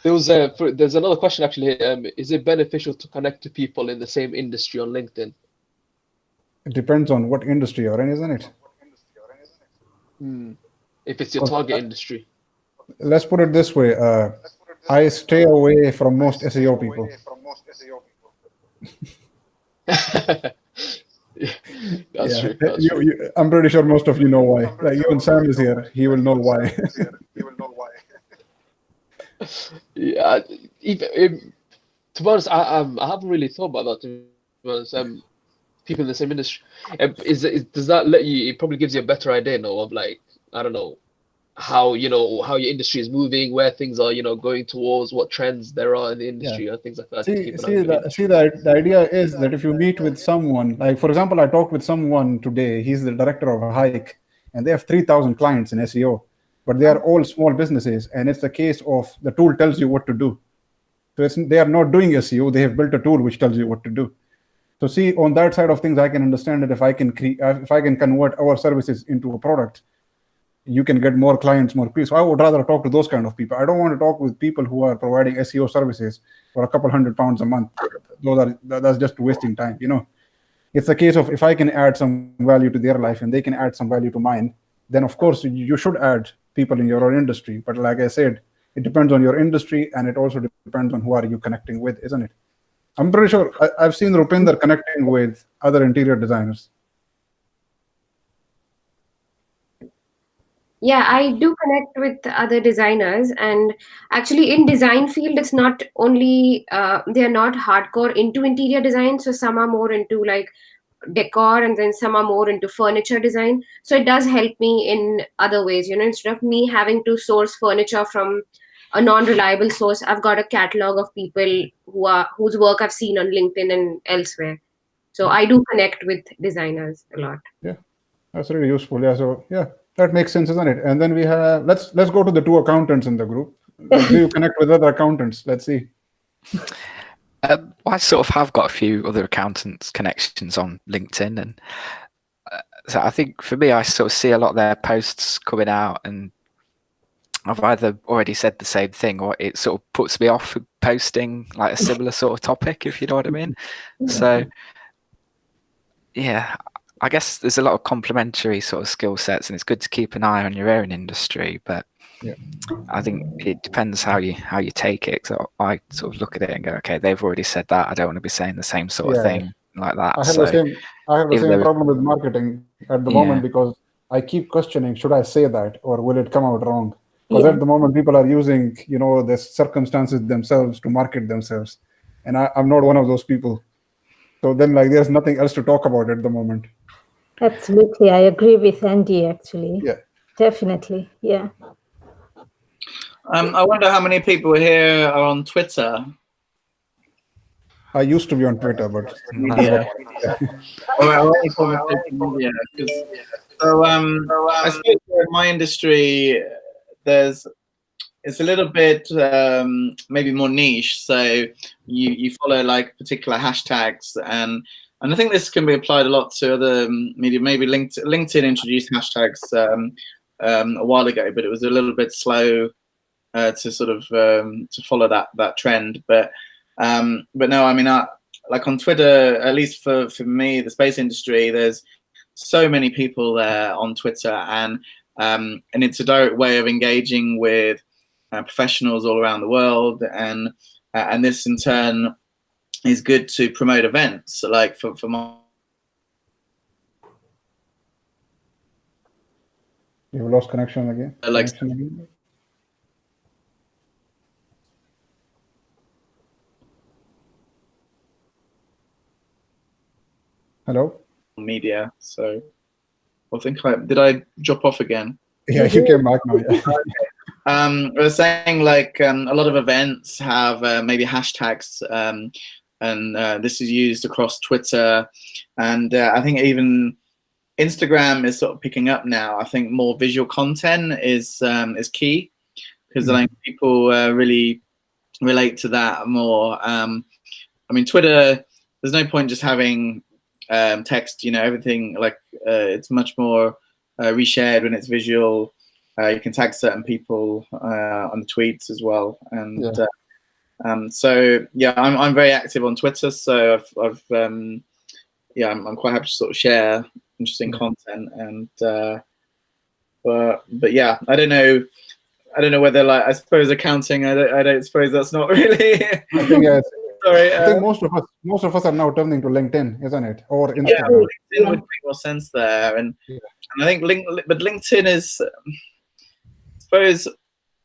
There's another question actually. Is it beneficial to connect to people in the same industry on LinkedIn? It depends on what industry you're in, isn't it? If it's your target industry. Let's put it this way. I stay away from most SEO people. That's true. I'm pretty sure most of you know why. Like, even Sam is here. He will know why. Yeah. To be honest, I haven't really thought about that. To be honest, people in the same industry. Does that let you? It probably gives you a better idea, of like, I don't know, how your industry is moving, where things are going towards, what trends there are in the industry, or things like that. The idea is that if you meet with someone, like for example, I talked with someone today. He's the director of a hike, and they have 3,000 clients in SEO, but they are all small businesses, and it's the case of the tool tells you what to do. So they are not doing SEO; they have built a tool which tells you what to do. So see, on that side of things, I can understand that if I can convert our services into a product, you can get more clients more quickly. So I would rather talk to those kind of people. I don't want to talk with people who are providing SEO services for a couple £100 a month. That's just wasting time. It's a case of if I can add some value to their life and they can add some value to mine, then of course you should add people in your own industry. But like I said, it depends on your industry, and it also depends on who are you connecting with, isn't it? I'm pretty sure I've seen Rupinder connecting with other interior designers. Yeah, I do connect with other designers, and actually in design field, it's not only they're not hardcore into interior design. So some are more into like decor, and then some are more into furniture design. So it does help me in other ways, instead of me having to source furniture from a non-reliable source, I've got a catalog of people whose work I've seen on LinkedIn and elsewhere. So I do connect with designers a lot. Yeah, that's really useful. Yeah, so yeah, that makes sense, isn't it? And then we have let's go to the 2 accountants in the group. Do you connect with other accountants? Let's see. I sort of have got a few other accountants connections on LinkedIn, and so I think for me, I sort of see a lot of their posts coming out, and I've either already said the same thing, or it sort of puts me off posting like a similar sort of topic, if you know what I mean. So yeah, I guess there's a lot of complementary sort of skill sets, and it's good to keep an eye on your own industry. But I think it depends how you take it. So I sort of look at it and go, okay, they've already said that. I don't want to be saying the same sort of thing like that. I have the same problem with marketing at the moment, because I keep questioning, should I say that or will it come out wrong? Because at the moment, people are using, the circumstances themselves to market themselves. And I'm not one of those people. So then there's nothing else to talk about at the moment. Absolutely. I agree with Andy, actually. Yeah. Definitely. Yeah. I wonder how many people here are on Twitter. I used to be on Twitter, but So I suppose in my industry, it's it's a little bit maybe more niche. So you follow like particular hashtags, and I think this can be applied a lot to other media. Maybe LinkedIn introduced hashtags a while ago, but it was a little bit slow to sort of to follow that trend. But no, I mean, like on Twitter, at least for me, the space industry, there's so many people there on Twitter, and it's a direct way of engaging with professionals all around the world, and this in turn is good to promote events. Like for my You've lost connection again. Hello? Media. So I think did I drop off again? Yeah, you came back now. Yeah. I was saying like a lot of events have maybe hashtags, and this is used across Twitter, and I think even Instagram is sort of picking up now. I think more visual content is key, because I think people really relate to that more. I mean, Twitter, there's no point just having text, everything like it's much more reshared when it's visual. You can tag certain people on the tweets as well, and so yeah, I'm very active on Twitter, so I'm quite happy to sort of share interesting content, and but yeah, I don't know whether, like, I suppose accounting, I don't suppose that's not really. I think, sorry, I think most of us are now turning to LinkedIn, isn't it, or Instagram? Yeah, LinkedIn would make more sense there, and I think but LinkedIn is, I suppose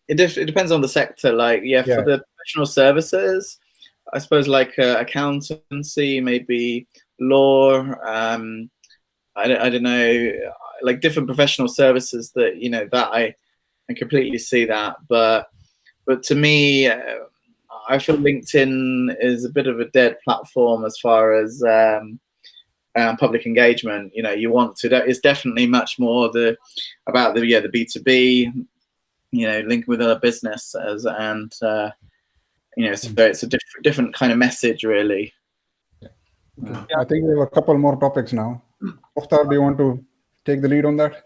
it depends on the sector. Like, for the professional services, I suppose like accountancy, maybe law. I don't know, like different professional services that that I completely see that. But to me, I feel LinkedIn is a bit of a dead platform as far as public engagement. You want to. It's definitely much more about the B2B. Linking with other businesses, and so it's a different kind of message, really. I think we have a couple more topics now. Mukhtar, do you want to take the lead on that?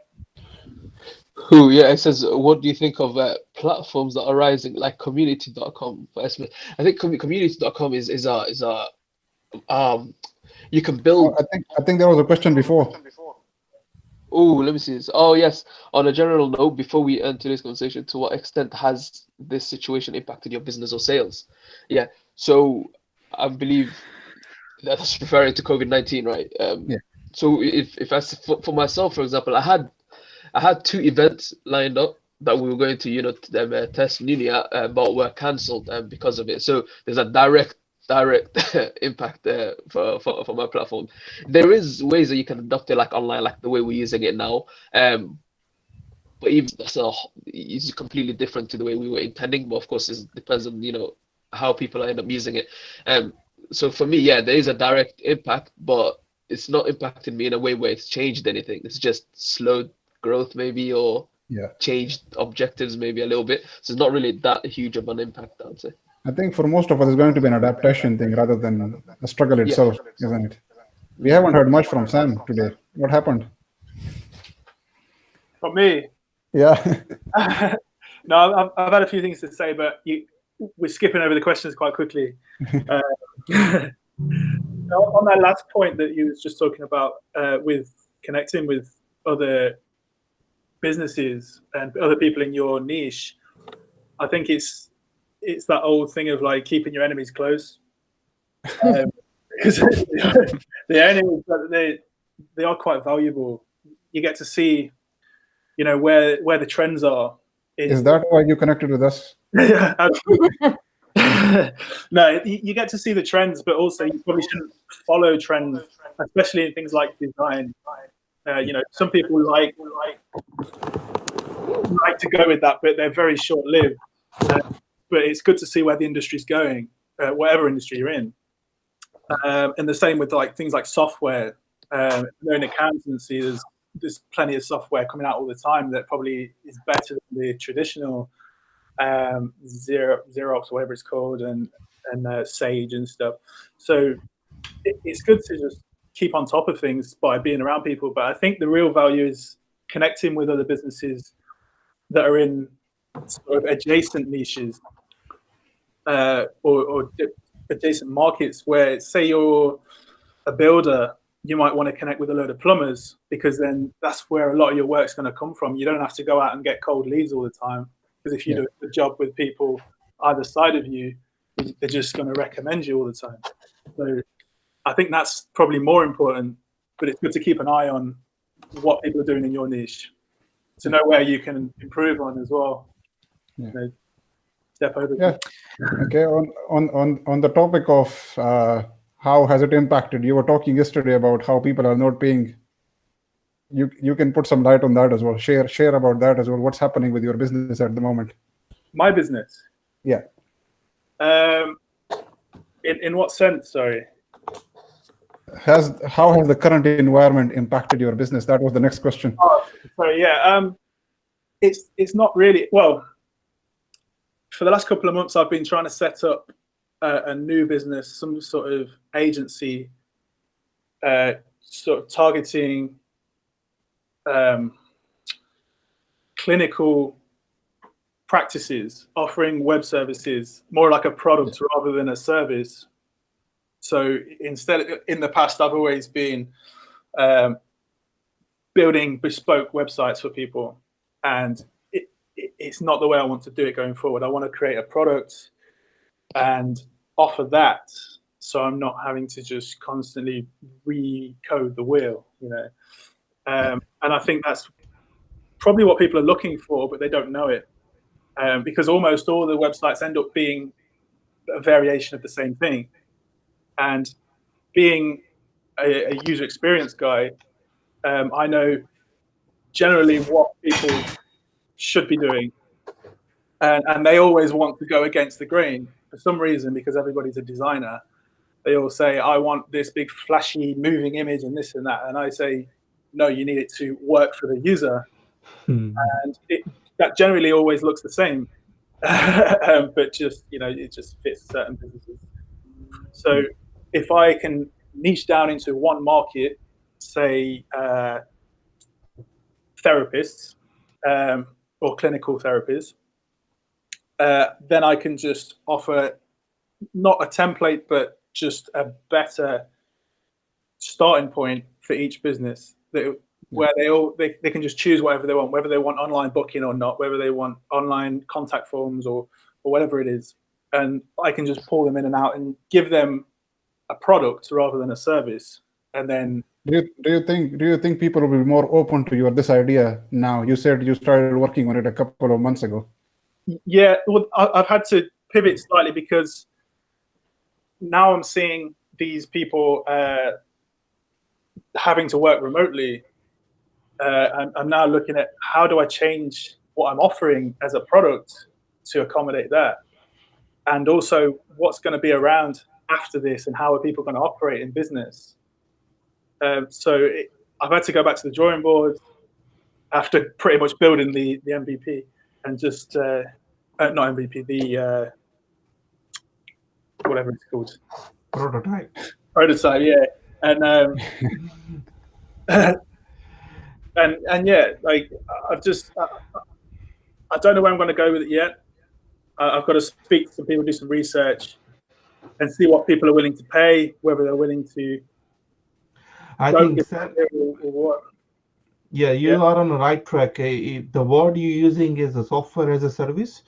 Yeah, it says, what do you think of platforms that are rising, like community.com? I think community.com is a you can build. I think there was a question before. Oh, let me see this. Oh, yes. On a general note, before we end today's conversation, to what extent has this situation impacted your business or sales? Yeah. So I believe that's referring to COVID-19, right? So if I, for myself, for example, I had 2 events lined up that we were going to test Nini at, but were cancelled because of it. So there's a direct impact there for my platform. There is ways that you can adopt it, like online, like the way we're using it now. But even it's completely different to the way we were intending. But of course, it depends on how people end up using it. So for me, there is a direct impact, but it's not impacting me in a way where it's changed anything. It's just slowed growth maybe, or changed objectives maybe a little bit. So it's not really that huge of an impact, I would say. I think for most of us, it's going to be an adaptation thing rather than a struggle itself, isn't it? We haven't heard much from Sam today. What happened? From me? Yeah. No, I've had a few things to say, but we're skipping over the questions quite quickly. On that last point that you was just talking about, with connecting with other businesses and other people in your niche, I think it's that old thing of like keeping your enemies close, because the enemies, they are quite valuable. You get to see, where the trends are. Is that why you connected with us? Yeah, absolutely. No, you get to see the trends, but also you probably shouldn't follow trends, especially in things like design. Some people like to go with that, but they're very short-lived. But it's good to see where the industry's going, whatever industry you're in. And the same with like things like software. In accountancy, there's plenty of software coming out all the time that probably is better than the traditional Xerox, whatever it's called, and Sage and stuff. So it's good to just keep on top of things by being around people. But I think the real value is connecting with other businesses that are in sort of adjacent niches or adjacent markets, where, say you're a builder, you might want to connect with a load of plumbers, because then that's where a lot of your work's going to come from. You don't have to go out and get cold leads all the time, because if you do a good job with people either side of you, they're just going to recommend you all the time. So I think that's probably more important, but it's good to keep an eye on what people are doing in your niche to know where you can improve on as well. Yeah. You know, step over. Yeah. Okay. On the topic of how has it impacted? You were talking yesterday about how people are not paying. You can put some light on that as well. Share about that as well. What's happening with your business at the moment? My business. Yeah. In what sense? Sorry. How has the current environment impacted your business? That was the next question. Oh, sorry. Yeah. It's not really. Well, for the last couple of months, I've been trying to set up a new business, some sort of agency, sort of targeting clinical practices, offering web services, more like a product rather than a service. So instead, in the past, I've always been building bespoke websites for people, and it's not the way I want to do it going forward. I want to create a product and offer that, so I'm not having to just constantly recode the wheel, you know. And I think that's probably what people are looking for, but they don't know it, because almost all the websites end up being a variation of the same thing. And being a user experience guy, I know generally what people should be doing, and they always want to go against the grain for some reason, because everybody's a designer. They all say, I want this big flashy moving image and this and that, and I say, no, you need it to work for the user. And that generally always looks the same, but just, you know, it just fits certain businesses. So if I can niche down into one market, say therapists or clinical therapists, then I can just offer not a template, but just a better starting point for each business, where they can just choose whatever they want, whether they want online booking or not, whether they want online contact forms or whatever it is. And I can just pull them in and out and give them a product rather than a service. And then do you think people will be more open to this idea now? You said you started working on it a couple of months ago. Yeah, well, I've had to pivot slightly, because now I'm seeing these people having to work remotely. I'm now looking at how do I change what I'm offering as a product to accommodate that, and also what's going to be around after this, and how are people going to operate in business. So I've had to go back to the drawing board after pretty much building the MVP, and just not MVP, the whatever it's called, prototype, yeah. And and yeah, like I don't know where I'm going to go with it yet. I've got to speak to some people, do some research, and see what people are willing to pay, whether they're willing to. I think yeah, you are on the right track. The word you're using is a software as a service.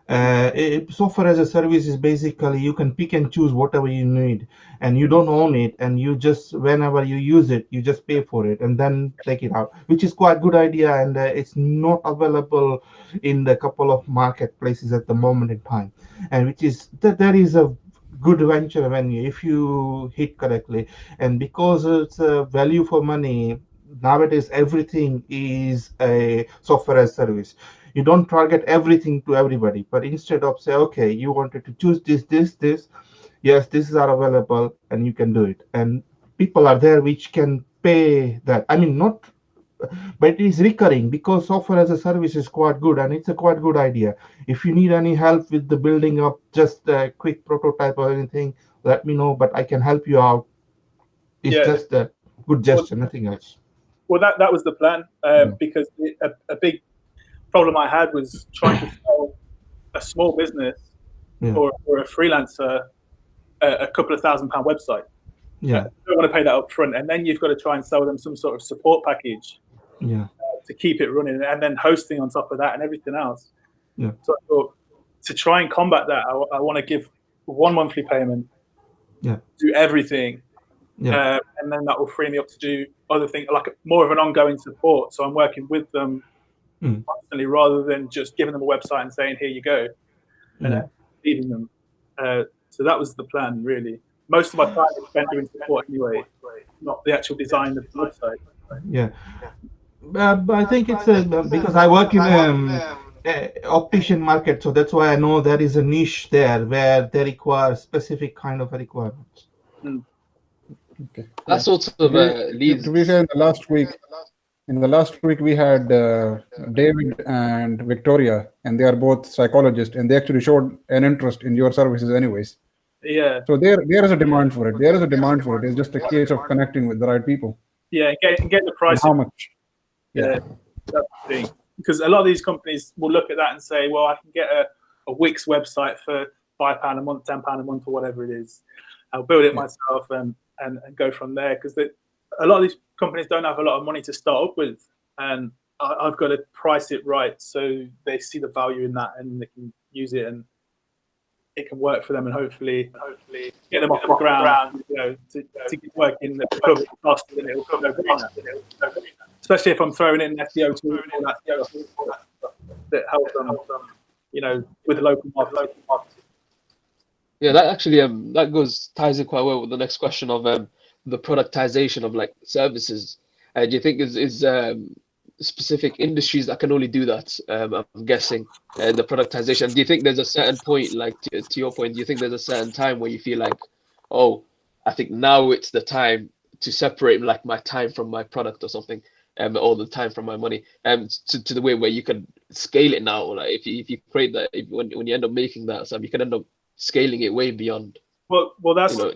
Software as a service is basically you can pick and choose whatever you need, and you don't own it, and you just, whenever you use it, you just pay for it and then take it out, which is quite a good idea. And it's not available in the couple of marketplaces at the moment in time, and which is that is a good venture venue if you hit correctly. And because it's a value for money nowadays, everything is a software as a service. You don't target everything to everybody, but instead of say, okay, you wanted to choose this, yes, these are available and you can do it. And people are there which can pay that. I mean, not but it is recurring because software as a service is quite good, and it's a quite good idea. If you need any help with the building up just a quick prototype or anything, let me know, but I can help you out. It's just a good gesture, nothing else. Well, that was the plan, because a big problem I had was trying to sell a small business or a freelancer a couple of £1,000 website. You don't want to pay that up front, and then you've got to try and sell them some sort of support package to keep it running, and then hosting on top of that and everything else. So I thought, to try and combat that, I want to give one monthly payment, do everything, and then that will free me up to do other things, like more of an ongoing support. So I'm working with them constantly, rather than just giving them a website and saying, here you go, and then leaving them. So that was the plan, really. Most of my time is spent doing support anyway, not the actual design of the website. But I think it's because I work in optician market, so that's why I know there is a niche there where they require specific kind of requirements. Okay. That sort of leads. To be fair, in the last week we had David and Victoria, and they are both psychologists, and they actually showed an interest in your services anyways. So there is a demand for it. There is a demand for it. It's just a case of connecting with the right people. And get the price. And how much? That's the thing. Because a lot of these companies will look at that and say, well, I can get a Wix website for £5 a month, £10 a month, or whatever it is. I'll build it myself and go from there. Because a lot of these companies don't have a lot of money to start up with, and I've got to price it right so they see the value in that and they can use it, and it can work for them, and hopefully get them off the ground, to get working the public cost, and it'll come over. Especially if I'm throwing in an SEO tool that helps them, with the local market. Yeah, that actually that ties in quite well with the next question of the productization of like services. Do you think is specific industries that can only do that? I'm guessing the productization. Do you think there's a certain point, like to your point, do you think there's a certain time where you feel like, oh, I think now it's the time to separate like my time from my product or something, all the time from my money, to the way where you can scale it now? Like if you create that, when you end up making that stuff, you can end up scaling it way beyond. Well, that's the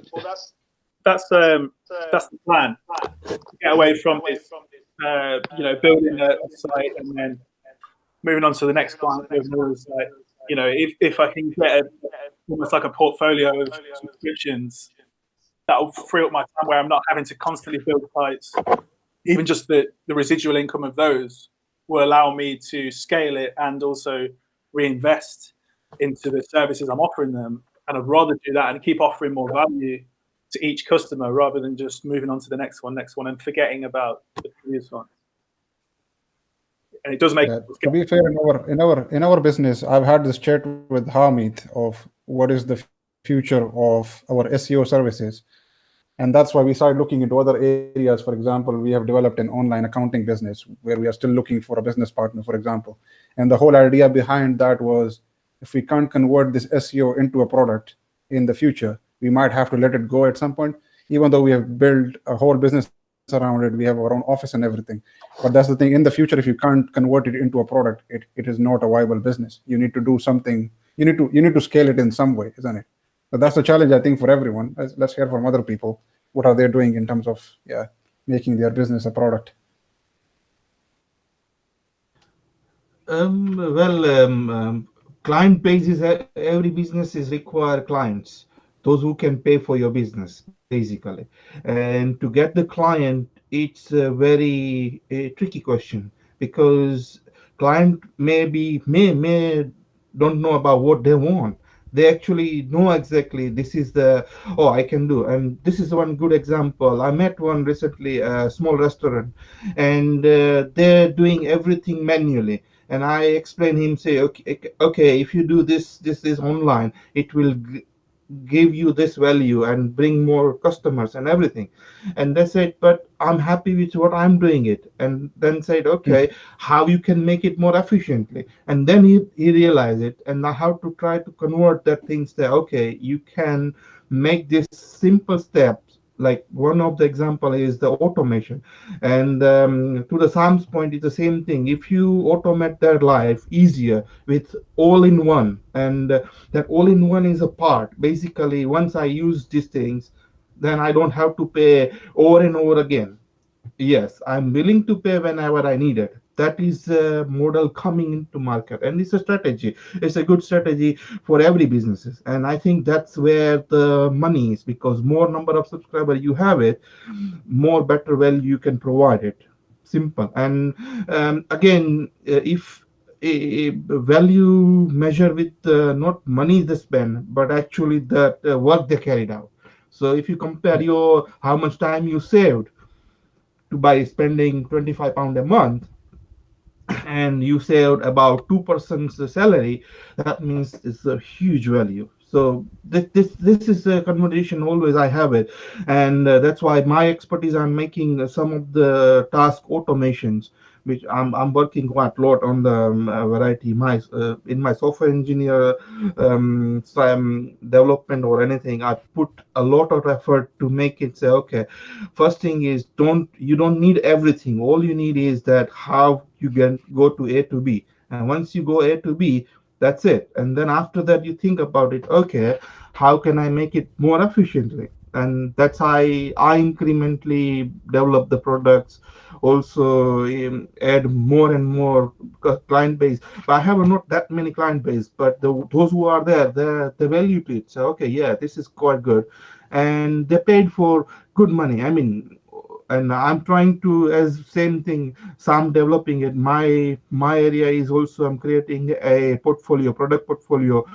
plan. To get away from this, building a site and then moving on to the next client. If I can get almost like a portfolio of subscriptions, that will free up my time where I'm not having to constantly build sites. Even just the residual income of those will allow me to scale it and also reinvest into the services I'm offering them. And I'd rather do that and keep offering more value to each customer rather than just moving on to the next one, and forgetting about the previous one. And it does make. To be fair, in our business, I've had this chat with Hamid of what is the future of our SEO services, and that's why we started looking into other areas. For example, we have developed an online accounting business where we are still looking for a business partner, for example. And the whole idea behind that was, if we can't convert this SEO into a product in the future, we might have to let it go at some point, even though we have built a whole business around it. We have our own office and everything. But that's the thing, in the future, if you can't convert it into a product, it is not a viable business. You need to do something. You need to scale it in some way, isn't it? So that's the challenge, I think, for everyone. Let's hear from other people. What are they doing in terms of making their business a product? Client bases, every business is require clients, those who can pay for your business, basically. And to get the client, it's a very tricky question, because client may don't know about what they want. They actually know exactly this is I can do. And this is one good example. I met one recently, a small restaurant, and they're doing everything manually. And I explained him, say, okay, if you do this online, it will give you this value and bring more customers and everything. And they said, but I'm happy with what I'm doing it. And then said, okay, how you can make it more efficiently. And then he realized it, and I have to try to convert that things that, okay, you can make this simple steps Like one of the example is the automation, and to the Sam's point, it's the same thing. If you automate their life easier with all-in-one, and that all-in-one is a part. Basically, once I use these things, then I don't have to pay over and over again. Yes, I'm willing to pay whenever I need it. That is a model coming into market, and it's a strategy. It's a good strategy for every businesses, and I think that's where the money is, because more number of subscribers you have it, more better value you can provide it. Simple. And again, if a value measure with not money they spend, but actually that work they carried out. So if you compare your how much time you saved to by spending £25 a month, and you saved about 2% salary, that means it's a huge value. So this is a conversation always I have it, and that's why my expertise, I'm making some of the task automations, which I'm working quite a lot on the variety my in my software engineer some development or anything. I put a lot of effort to make it say, okay, first thing is, don't need everything. All you need is that how you can go to A to B, and once you go A to B, that's it. And then after that you think about it, okay, how can I make it more efficiently? And that's how I incrementally develop the products, also add more and more client base. But I have not that many client base, but those who are there, the value to it. So okay, yeah, this is quite good, and they paid for good money. I mean, and I'm trying to, as same thing, so I'm developing it. My area is also, I'm creating a portfolio, product portfolio,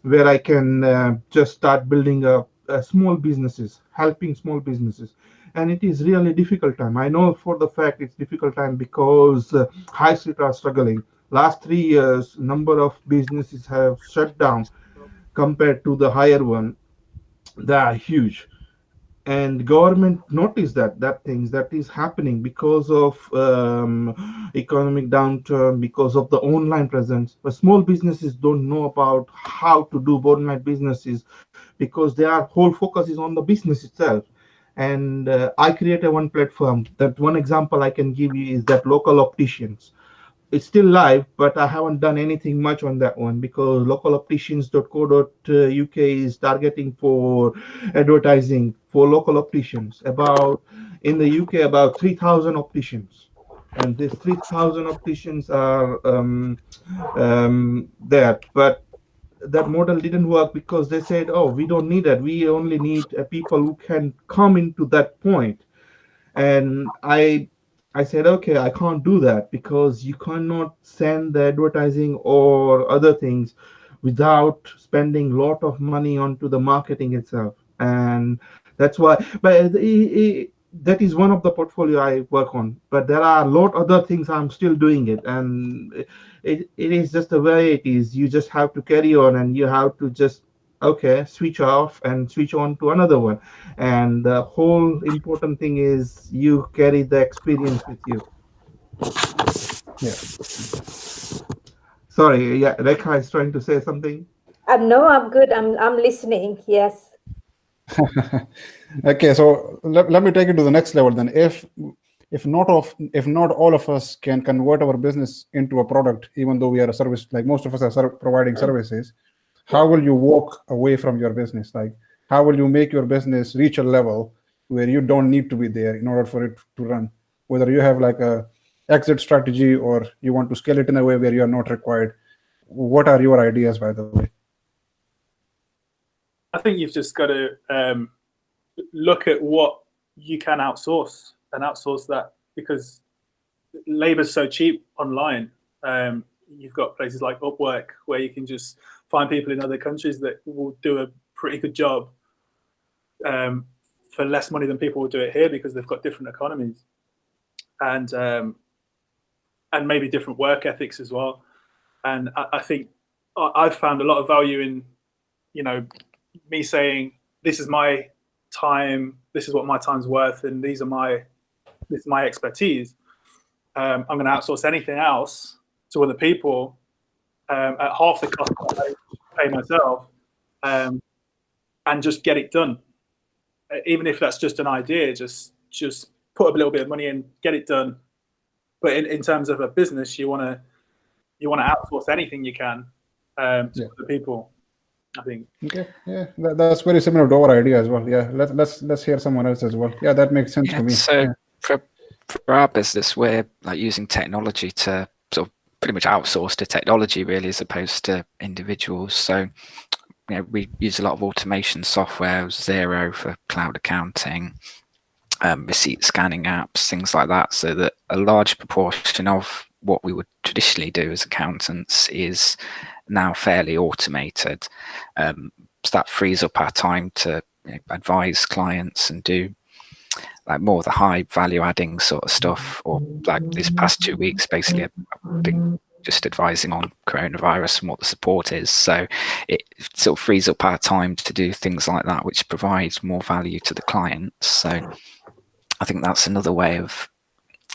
where I can just start building a small businesses, helping small businesses. And it is really difficult time. I know for the fact it's difficult time, because high street are struggling. Last 3 years, number of businesses have shut down compared to the higher one. They are huge, and government noticed that things that is happening because of economic downturn, because of the online presence. But small businesses don't know about how to do online businesses, because their whole focus is on the business itself. And I created one platform. That one example I can give you is that local opticians, it's still live, but I haven't done anything much on that one, because localopticians.co.uk is targeting for advertising for local opticians. About in the UK, about 3,000 opticians, and these 3,000 opticians are there. But that model didn't work, because they said, "Oh, we don't need that. We only need people who can come into that point." And I said, okay, I can't do that, because you cannot send the advertising or other things without spending a lot of money onto the marketing itself. And that's why, but that is one of the portfolio I work on. But there are a lot other things I'm still doing it, and it is just the way it is. You just have to carry on, and you have to just, okay, switch off and switch on to another one. And the whole important thing is you carry the experience with you. Yeah. Sorry, yeah, Rekha is trying to say something. No, I'm good. I'm listening. Yes. Okay, so let me take it to the next level then. If not all of us can convert our business into a product, even though we are a service, like most of us are providing services, how will you walk away from your business? Like, how will you make your business reach a level where you don't need to be there in order for it to run? Whether you have like a exit strategy, or you want to scale it in a way where you are not required. What are your ideas, by the way? I think you've just got to look at what you can outsource, and outsource that, because labor's so cheap online. You've got places like Upwork where you can just find people in other countries that will do a pretty good job for less money than people will do it here, because they've got different economies and maybe different work ethics as well. And I think I've found a lot of value in, me saying, this is my time, this is what my time's worth, and this is my expertise. I'm going to outsource anything else to other people at half the cost I pay myself, and just get it done. even if that's just an idea, just put a little bit of money in, get it done. But in terms of a business, you want to outsource anything you can to other people, I think. Okay, yeah, that's very similar to our idea as well. Yeah, let's hear someone else as well. Yeah, that makes sense to me. So for our business, we're like using technology to sort of pretty much outsource to technology, really, as opposed to individuals. So we use a lot of automation software, Xero for cloud accounting, receipt scanning apps, things like that, so that a large proportion of what we would traditionally do as accountants is now fairly automated. So that frees up our time to advise clients and do like more of the high value adding sort of stuff. Or like this past 2 weeks, basically I've been just advising on coronavirus and what the support is. So it sort of frees up our time to do things like that, which provides more value to the clients. So I think that's another way of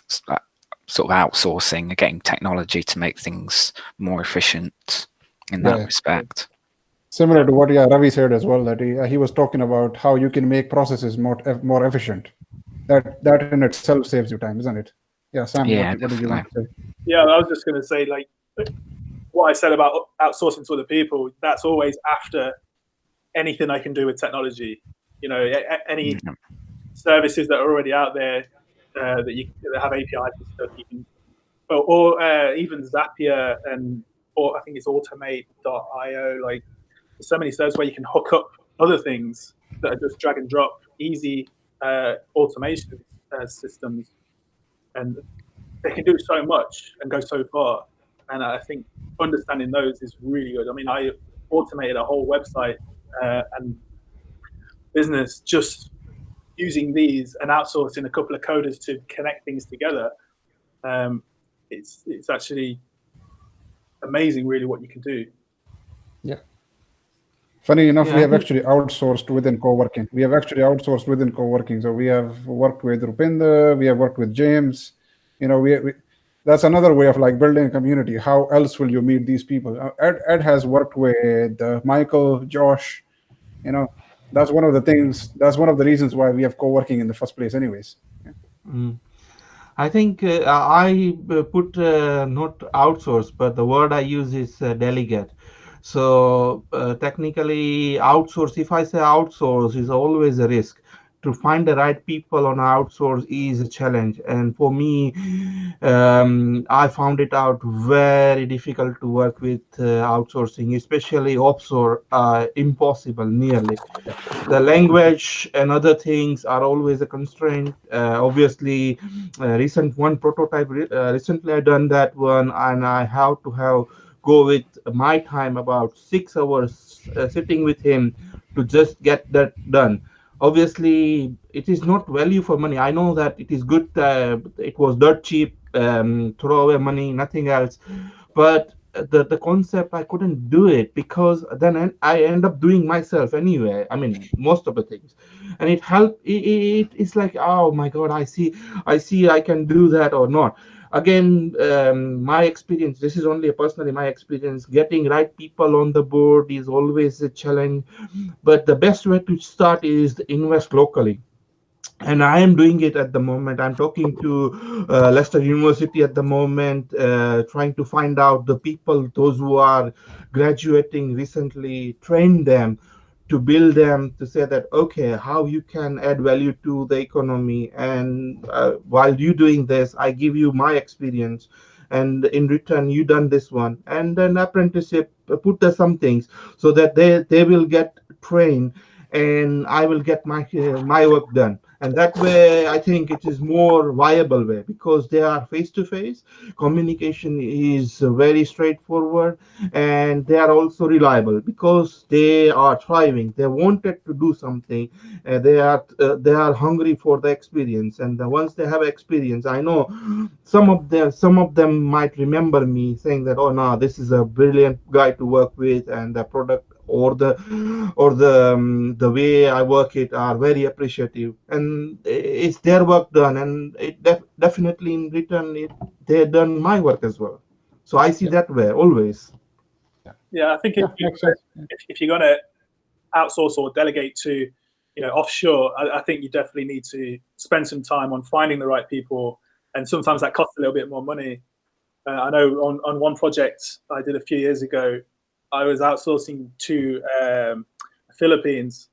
sort of outsourcing, getting technology to make things more efficient in that respect. Similar to what Ravi said as well, that he was talking about how you can make processes more efficient. That in itself saves you time, isn't it? Yeah, Sam, what did you want to say? Yeah, I was just going to say, like, what I said about outsourcing to other people, that's always after anything I can do with technology. Any services that are already out there that have APIs and stuff, you can, or even Zapier or I think it's automate.io. Like, there's so many services where you can hook up other things that are just drag and drop, easy automation systems, and they can do so much and go so far. And I think understanding those is really good. I mean, I automated a whole website and business just using these and outsourcing a couple of coders to connect things together. It's actually amazing, really, what you can do. Yeah. Funny enough, we have actually outsourced within co-working. So we have worked with Rupinder, we have worked with James. We that's another way of like building a community. How else will you meet these people? Ed has worked with Michael, Josh. That's one of the things. That's one of the reasons why we have co-working in the first place, anyways. I think I put not outsource, but the word I use is delegate. So technically, outsource. If I say outsource, is always a risk. To find the right people on outsource is a challenge, and for me, I found it out very difficult to work with outsourcing, especially offshore. Impossible, nearly. The language and other things are always a constraint. Obviously, one prototype recently I done that one, and I have to go with my time about 6 hours sitting with him to just get that done. Obviously, it is not value for money. I know that it is good. It was dirt cheap, throw away money, nothing else. But the concept, I couldn't do it because then I end up doing myself anyway. I mean, most of the things, and it helped. It's like, oh my God, I see I can do that or not. Again, my experience, this is only personally my experience, getting right people on the board is always a challenge. But the best way to start is to invest locally. And I am doing it at the moment. I'm talking to Leicester University at the moment, trying to find out the people, those who are graduating recently, train them, to build them, to say that, okay, how you can add value to the economy. And while you doing this, I give you my experience. And in return, you done this one. And then apprenticeship, put there some things so that they will get trained and I will get my work done. And that way, I think it is more viable way, because they are face-to-face. Communication is very straightforward, and they are also reliable because they are thriving. They wanted to do something. They are hungry for the experience, and once they have experience, I know some of them might remember me saying that, oh no, this is a brilliant guy to work with, and the product or the way I work it are very appreciative, and it's their work done, and it definitely in return they done my work as well. So I see that way always. Yeah, I think if you're going to outsource or delegate to, offshore, I think you definitely need to spend some time on finding the right people, and sometimes that costs a little bit more money. I know on one project I did a few years ago, I was outsourcing to the Philippines,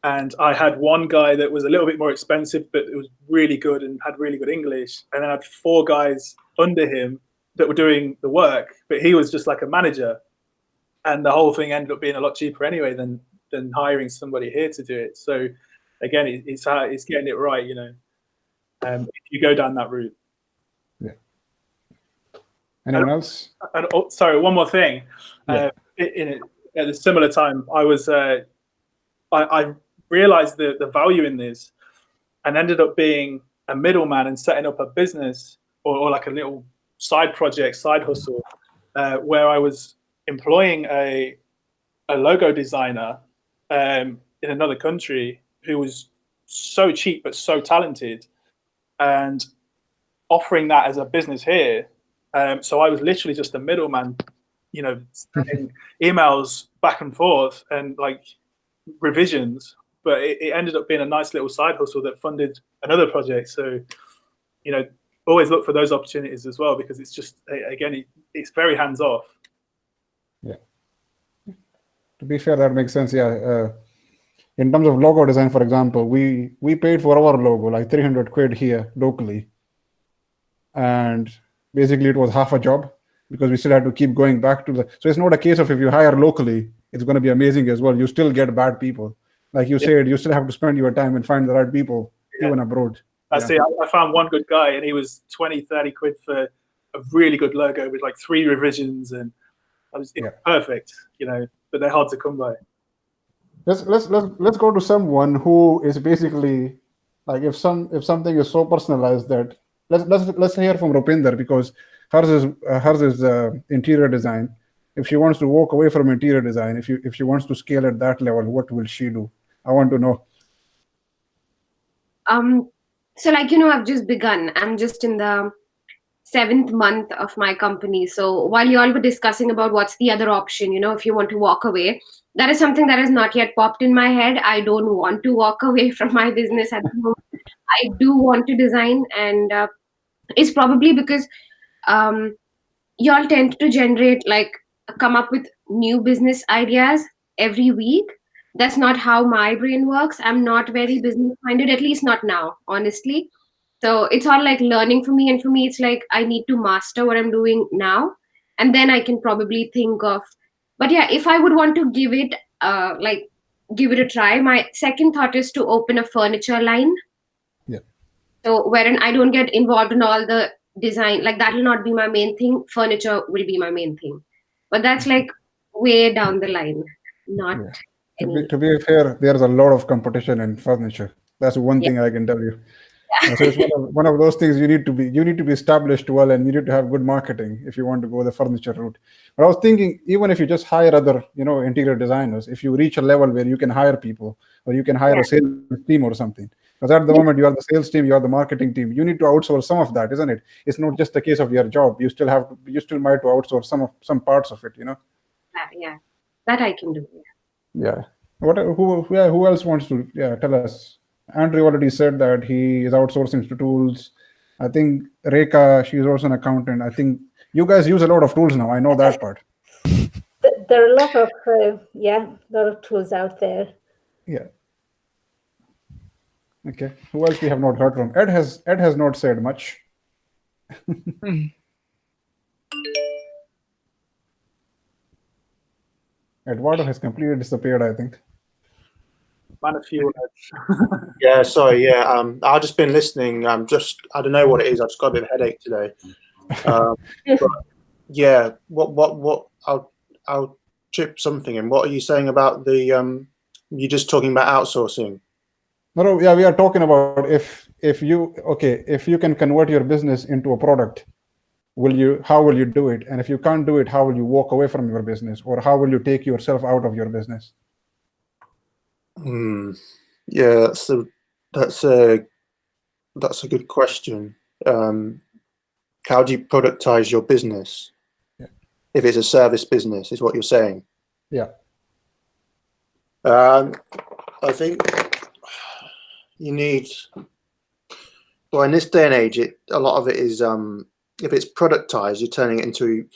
and I had one guy that was a little bit more expensive, but it was really good and had really good English, and then I had 4 guys under him that were doing the work, but he was just like a manager, and the whole thing ended up being a lot cheaper anyway than hiring somebody here to do it. So again, it's getting it right, if you go down that route. Yeah. Anyone else? And sorry, one more thing. Yeah. At a similar time, I was I realized the value in this, and ended up being a middleman and setting up a business or like a little side project, side hustle, where I was employing a logo designer in another country who was so cheap but so talented, and offering that as a business here. So I was literally just a middleman, sending emails back and forth and like revisions, but it ended up being a nice little side hustle that funded another project. So, always look for those opportunities as well, because it's just, again, it's very hands off. Yeah. To be fair, that makes sense. Yeah. In terms of logo design, for example, we paid for our logo like 300 quid here locally, and basically it was half a job because we still had to keep going back to so it's not a case of if you hire locally, it's going to be amazing as well. You still get bad people. Like you said, you still have to spend your time and find the right people, even abroad. I found one good guy, and he was 20, 30 quid for a really good logo with like 3 revisions, and I was perfect, but they're hard to come by. Let's go to someone who is basically like, if something is so personalized that let's hear from Rupinder, because hers is interior design. If she wants to walk away from interior design, if she wants to scale at that level, what will she do? I want to know. So I've just begun. I'm just in the 7th month of my company. So while you all were discussing about what's the other option, if you want to walk away, that is something that has not yet popped in my head. I don't want to walk away from my business at the moment. I do want to design, and it's probably because you all tend to generate, come up with new business ideas every week. That's not how my brain works. I'm not very business minded, at least not now, honestly. So it's all like learning for me, and for me it's like I need to master what I'm doing now, and then I can probably think of. But yeah, if I would want to give it a try, my second thought is to open a furniture line. Yeah. So wherein I don't get involved in all the design, that will not be my main thing. Furniture will be my main thing, but that's way down the line. Not to be fair, there's a lot of competition in furniture. That's one thing I can tell you. So it's one of those things you need to be established well, and you need to have good marketing if you want to go the furniture route. But I was thinking, even if you just hire other interior designers, if you reach a level where you can hire people, or you can hire a sales team or something. Because at the moment you are the sales team, you are the marketing team. You need to outsource some of that, isn't it? It's not just a case of your job. You still might outsource some parts of it. Yeah, that I can do. Yeah. Who else wants to tell us? Andrew already said that he is outsourcing to tools. I think Rekha, she's also an accountant. I think you guys use a lot of tools now. I know that part. There are a lot of tools out there. Yeah. Okay. Who else we have not heard from? Ed has not said much. Eduardo has completely disappeared, I think. A few words. Yeah, sorry. Yeah, I've just been listening. I don't know what it is. I've just got a bit of a headache today. But yeah, what? I'll chip something in. What are you saying about the? You're just talking about outsourcing. No. Yeah, we are talking about if you can convert your business into a product, how will you do it? And if you can't do it, how will you walk away from your business, or how will you take yourself out of your business? Yeah, that's a good question. How do you productize your business? Yeah. If it's a service business, is what you're saying. Yeah. I think you need. Well, in this day and age, a lot of it is if it's productized, you're turning it into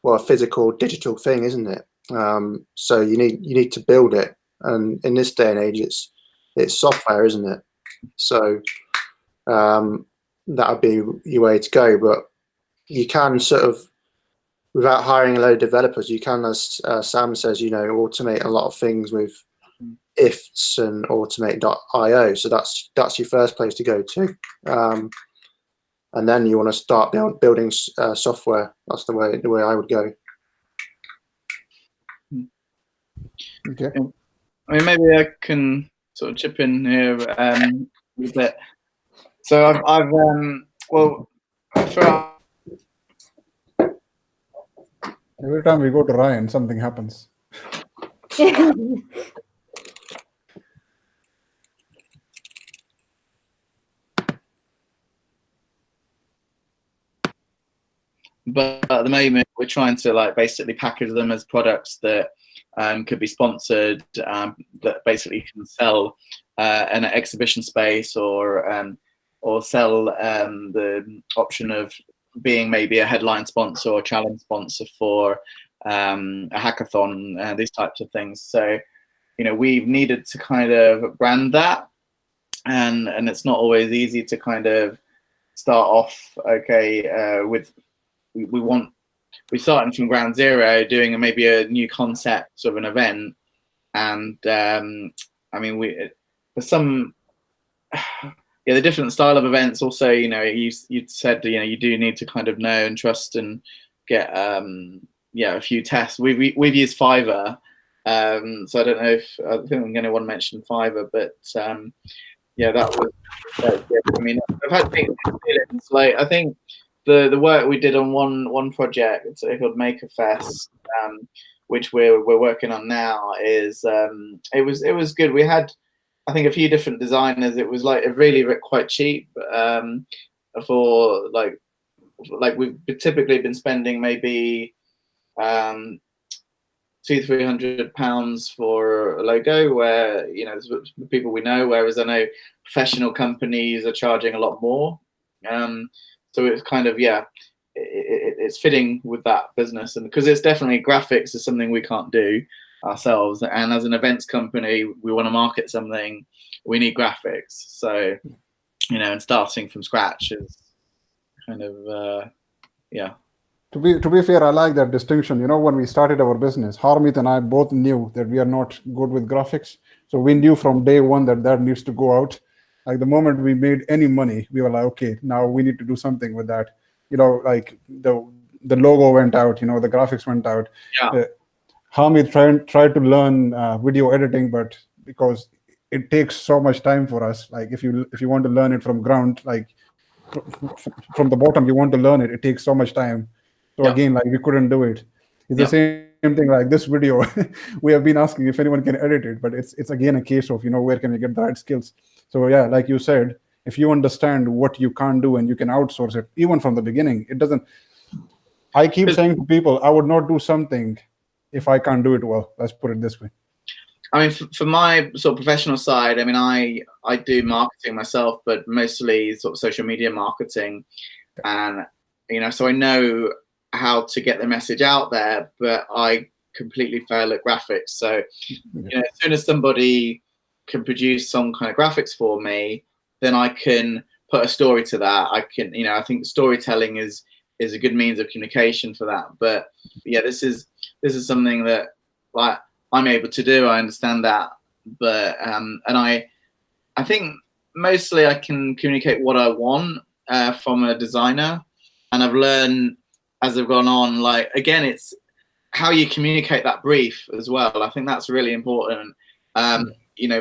a physical, digital thing, isn't it? So you need to build it, and in this day and age, it's software, isn't it? So that would be your way to go. But you can sort of, without hiring a load of developers, you can, as Sam says, automate a lot of things with ifs and automate.io. So that's your first place to go to. And then you want to start building software. That's the way I would go. Okay. I mean, maybe I can sort of chip in here a bit. So I've well, for Every time we go to Ryan, something happens. But at the moment, we're trying to basically package them as products that could be sponsored, that basically can sell an exhibition space, or sell the option of being maybe a headline sponsor or challenge sponsor for a hackathon, these types of things. So, we've needed to kind of brand that, and it's not always easy to kind of start off with. We started from ground zero, doing maybe a new concept of an event, and I mean, for some, the different style of events. Also, you said you do need to kind of know and trust and get a few tests. We've used Fiverr, so I don't know if I think I'm going to want to mention Fiverr, but that was. I mean, I've had mixed feelings. I think. The work we did on one project, it's called Maker Fest, which we're working on now, is it was good. We had, I think, a few different designers. It was really quite cheap for we've typically been spending maybe £200-300 for a logo, where the people we know, whereas I know professional companies are charging a lot more. So it's kind of, it's fitting with that business, and because it's definitely graphics is something we can't do ourselves, and as an events company, we want to market something, we need graphics. So, and starting from scratch is kind of, To be fair, I like that distinction. When we started our business, Harmeet and I both knew that we are not good with graphics, so we knew from day one that needs to go out. Like the moment we made any money, we were like, okay, now we need to do something with that. Like the logo went out, the graphics went out. Yeah. Hamid tried to learn video editing, but because it takes so much time for us, like if you want to learn it from ground, like from the bottom, you want to learn it, it takes so much time. So again, we couldn't do it. It's the same thing like this video. We have been asking if anyone can edit it, but it's again a case of, where can you get the right skills? So like you said, if you understand what you can't do and you can outsource it, even from the beginning, it doesn't. I keep saying to people, I would not do something if I can't do it well. Let's put it this way. I mean, for my sort of professional side, I mean, I do marketing myself, but mostly sort of social media marketing, and so I know how to get the message out there, but I completely fail at graphics. So, as soon as somebody can produce some kind of graphics for me, then I can put a story to that. I can, I think storytelling is a good means of communication for that. But this is something that I'm able to do. I understand that, but and I think mostly I can communicate what I want from a designer, and I've learned as I've gone on. Again, it's how you communicate that brief as well. I think that's really important.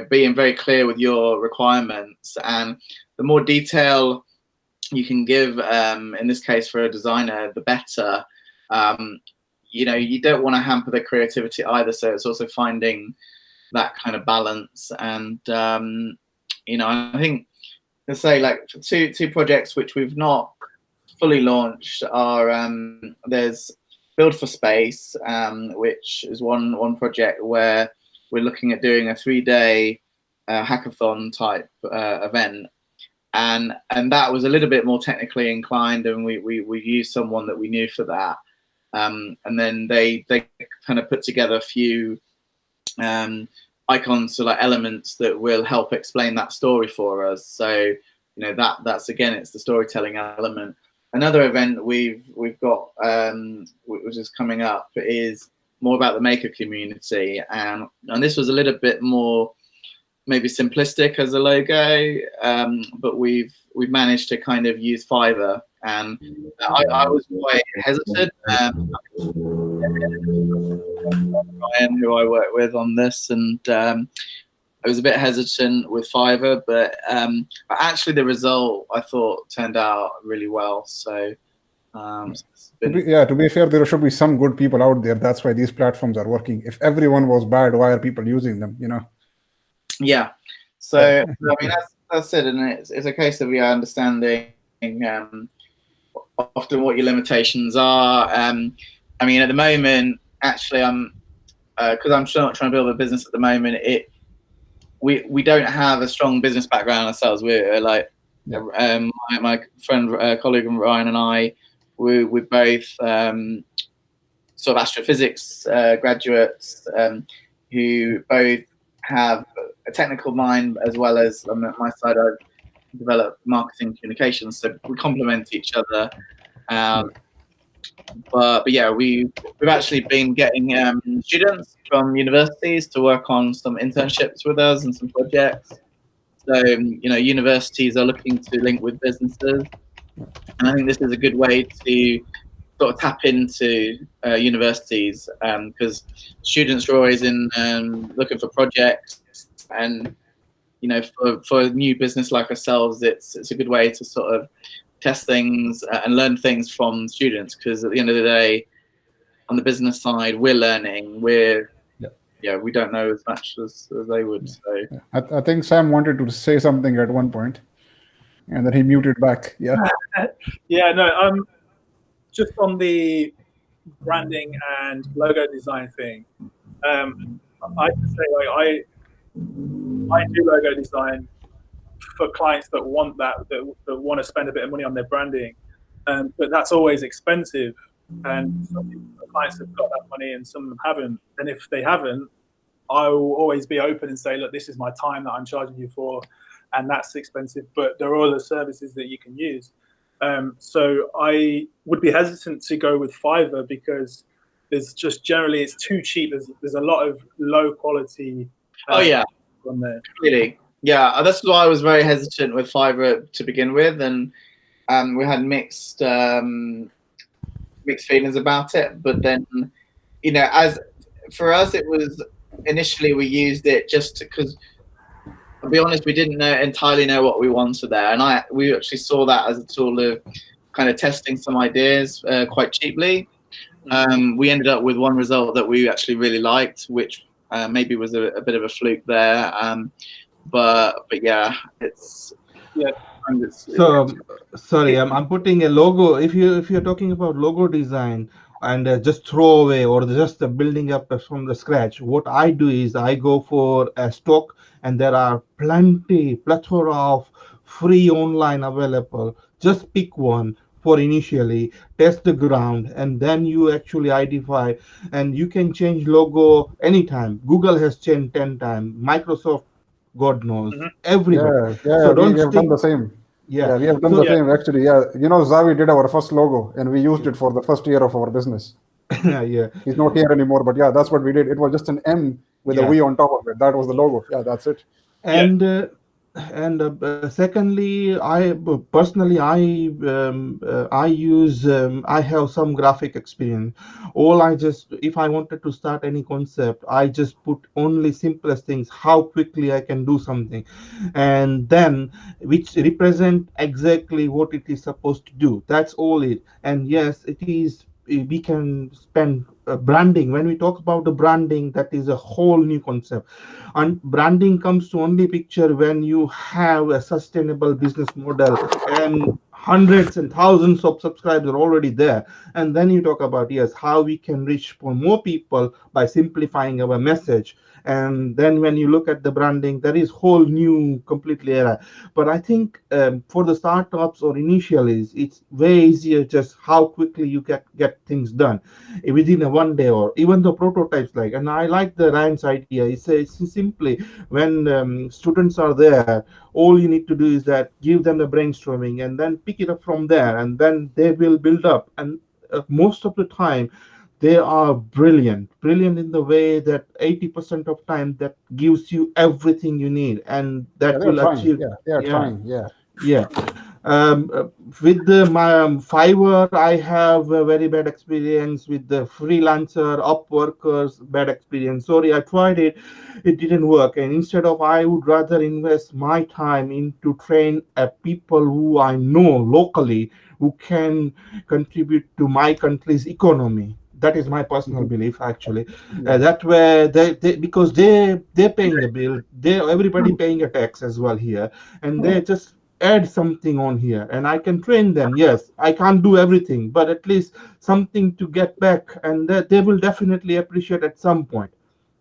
Being very clear with your requirements, and the more detail you can give, in this case for a designer, the better. You don't want to hamper the creativity either. So it's also finding that kind of balance. And, I think, let's say two projects which we've not fully launched are, there's Build for Space, which is one project where we're looking at doing a 3-day hackathon type event, and that was a little bit more technically inclined, and we used someone that we knew for that, and then they kind of put together a few icons, so like elements that will help explain that story for us. So that's again, it's the storytelling element. Another event we've got which is coming up is more about the maker community, and this was a little bit more maybe simplistic as a logo, but we've managed to kind of use Fiverr, and I was quite hesitant. Ryan, who I work with on this, and I was a bit hesitant with Fiverr, but actually the result I thought turned out really well. So to be fair, there should be some good people out there. That's why these platforms are working. If everyone was bad, why are people using them? Yeah. So I mean, that's it, and it's a case of understanding often what your limitations are. I mean, at the moment, actually, because I'm trying to build a business at the moment. We don't have a strong business background ourselves. We're like my friend, colleague Ryan and I, we're both sort of astrophysics graduates who both have a technical mind, as well as on my side I've developed marketing communications, so we complement each other. But yeah, we've actually been getting students from universities to work on some internships with us and some projects. So universities are looking to link with businesses, and I think this is a good way to sort of tap into universities, because students are always in looking for projects, and for a new business like ourselves, it's a good way to sort of test things and learn things from students, because at the end of the day, on the business side, we're learning. We don't know as much as they would. So I think Sam wanted to say something at one point, and then he muted back. Yeah. Just on the branding and logo design thing, I have to say, I do logo design for clients that want that want to spend a bit of money on their branding, but that's always expensive, and some clients have got that money and some of them haven't. And if they haven't, I will always be open and say, look, this is my time that I'm charging you for, and that's expensive, but there are other services that you can use. So I would be hesitant to go with Fiverr, because there's just generally, it's too cheap. There's a lot of low quality on there. Really? Yeah, that's why I was very hesitant with Fiverr to begin with, and we had mixed feelings about it. But then, as for us, it was initially we used it just because, I'll be honest, we didn't entirely know what we wanted there, and we actually saw that as a tool of kind of testing some ideas quite cheaply. We ended up with one result that we actually really liked, which maybe was a bit of a fluke there. But yeah, it's. So sorry, I'm putting a logo. If you're talking about logo design and just throw away or just building up from the scratch, what I do is I go for a stock, and there are plethora of free online available. Just pick one for initially, test the ground, and then you actually identify, and you can change logo anytime. Google has changed 10 times. Microsoft, God knows, everybody. So we have done the same. Yeah, we have done the same actually. Yeah, Ravi did our first logo, and we used it for the first year of our business. Yeah, he's not here anymore, but yeah, that's what we did. It was just an M with a V on top of it. That was the logo. Yeah, that's it. And secondly, I personally have some graphic experience. If I wanted to start any concept, I just put only simplest things, how quickly I can do something, and then which represent exactly what it is supposed to do. That's all it. And yes, it is. We can spend branding. When we talk about the branding, that is a whole new concept, and branding comes to only picture when you have a sustainable business model and hundreds and thousands of subscribers are already there. And then you talk about, yes, how we can reach for more people by simplifying our message And then when you look at the branding, there is whole new completely era. But I think for the startups or initialists, it's way easier just how quickly you get things done within a 1 day, or even the prototypes. Like, and I like the Ryan's idea. He says simply, when students are there, all you need to do is that give them the brainstorming and then pick it up from there, and then they will build up. And most of the time they are brilliant in the way that 80% of time that gives you everything you need, and that will achieve. They are trying. Yeah. With the Fiverr, I have a very bad experience. With the freelancer, Upworkers, bad experience. Sorry, I tried it, it didn't work. And instead of, I would rather invest my time into train people who I know locally, who can contribute to my country's economy. That is my personal belief, actually. That way, they because they're paying the bill. Everybody paying a tax as well here, and they just add something on here, and I can train them. Yes, I can't do everything, but at least something to get back, and they will definitely appreciate at some point.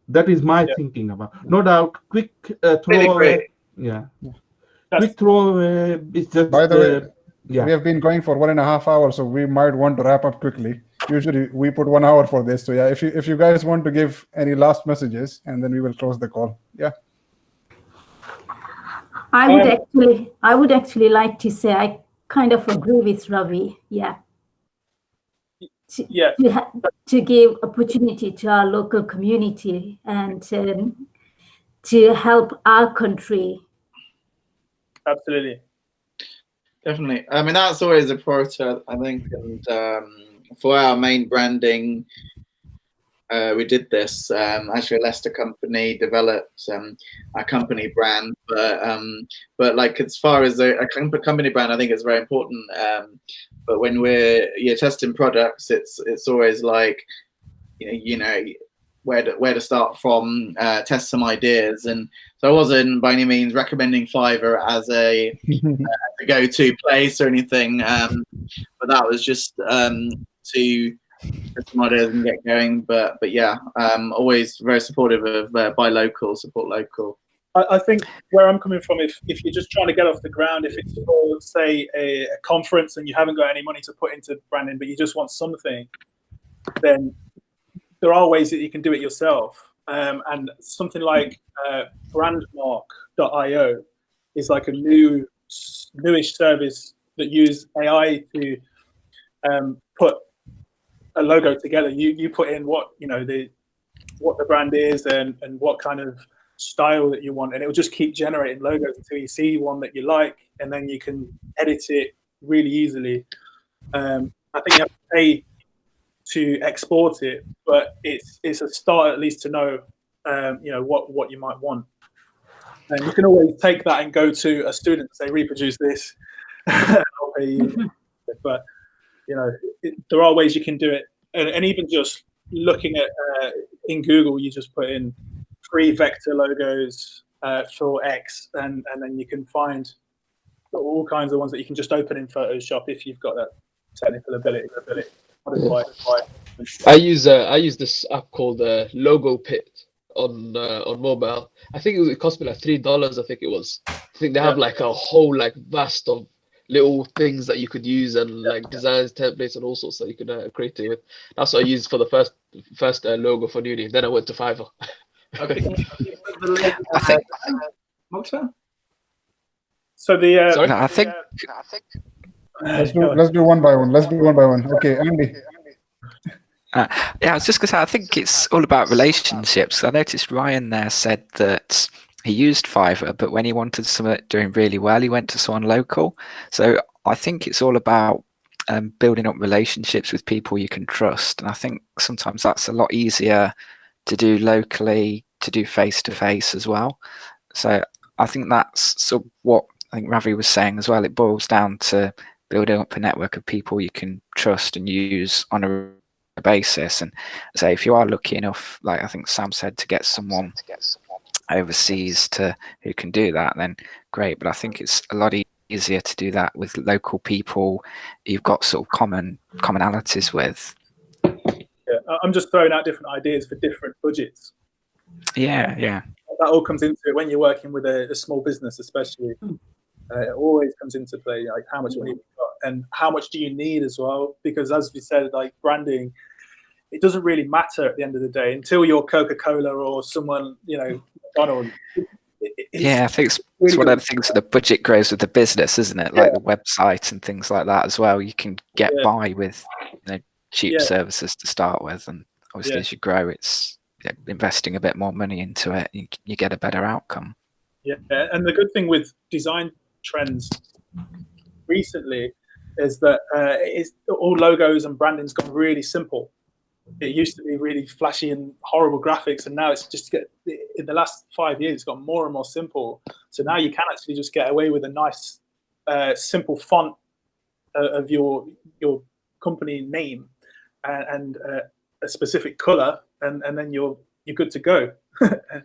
That is my thinking about. No doubt, quick throwaway. Quick throwaway is just. By the way, we have been going for 1.5 hours, so we might want to wrap up quickly. Usually we put 1 hour for this. So yeah, if you guys want to give any last messages, and then we will close the call. Yeah. I would actually like to say I kind of agree with Ravi. To give opportunity to our local community and to help our country. Absolutely. Definitely. I mean, that's always a priority, I think. And for our main branding, we did this. Actually, a Leicester company developed a company brand, but like as far as a company brand, I think it's very important. But when we're testing products, it's always like you know where to start from, test some ideas. And so I wasn't by any means recommending Fiverr as a go-to place or anything, but that was just to get some ideas and get going. But yeah, always very supportive of buy local, support local. I think where I'm coming from, if you're just trying to get off the ground, if it's for, say, a conference and you haven't got any money to put into branding, but you just want something, then there are ways that you can do it yourself. And something like brandmark.io is like a newish service that use AI to put a logo together. You put in what the brand is and what kind of style that you want, and it will just keep generating logos until you see one that you like, and then you can edit it really easily. I think you have to pay to export it, but it's a start at least to know what you might want. And you can always take that and go to a student and say, reproduce this. I'll pay you. But there are ways you can do it, and even just looking at in Google, you just put in free vector logos for X, and then you can find all kinds of ones that you can just open in Photoshop if you've got that technical ability. I use this app called Logo Pit on mobile. I think it cost me like $3. I think it was. I think they have like a whole vast of little things that you could use, and designs, templates, and all sorts that you could create it with. That's what I used for the first logo for Uni. Then I went to Fiverr. Okay. So the sorry, I think. Let's do one by one. Okay, Andy. I was just going to say, I think it's all about relationships. I noticed Ryan there said that he used Fiverr, but when he wanted something doing really well, he went to someone local. So I think it's all about building up relationships with people you can trust. And I think sometimes that's a lot easier to do locally, to do face-to-face as well. So I think that's sort of what I think Ravi was saying as well. It boils down to building up a network of people you can trust and use on a basis. And say if you are lucky enough, like I think Sam said, to get someone overseas who can do that, then great. But I think it's a lot easier to do that with local people you've got sort of commonalities with. I'm just throwing out different ideas for different budgets. Yeah, yeah. That all comes into it when you're working with a small business, especially. It always comes into play, like how much money you've got and how much do you need as well. Because as we said, like branding, it doesn't really matter at the end of the day until you're Coca-Cola or someone, McDonald's. Yeah, I think it's one of the things that the budget grows with the business, isn't it? Like the website and things like that as well. You can get by with cheap services to start with, and obviously as you grow, it's investing a bit more money into it. You get a better outcome. Yeah, and the good thing with design trends recently is that all logos and branding's gone really simple. It used to be really flashy and horrible graphics, and now it's just in the last 5 years, it's got more and more simple. So now you can actually just get away with a nice, simple font of your company name and a specific color, and then you're good to go.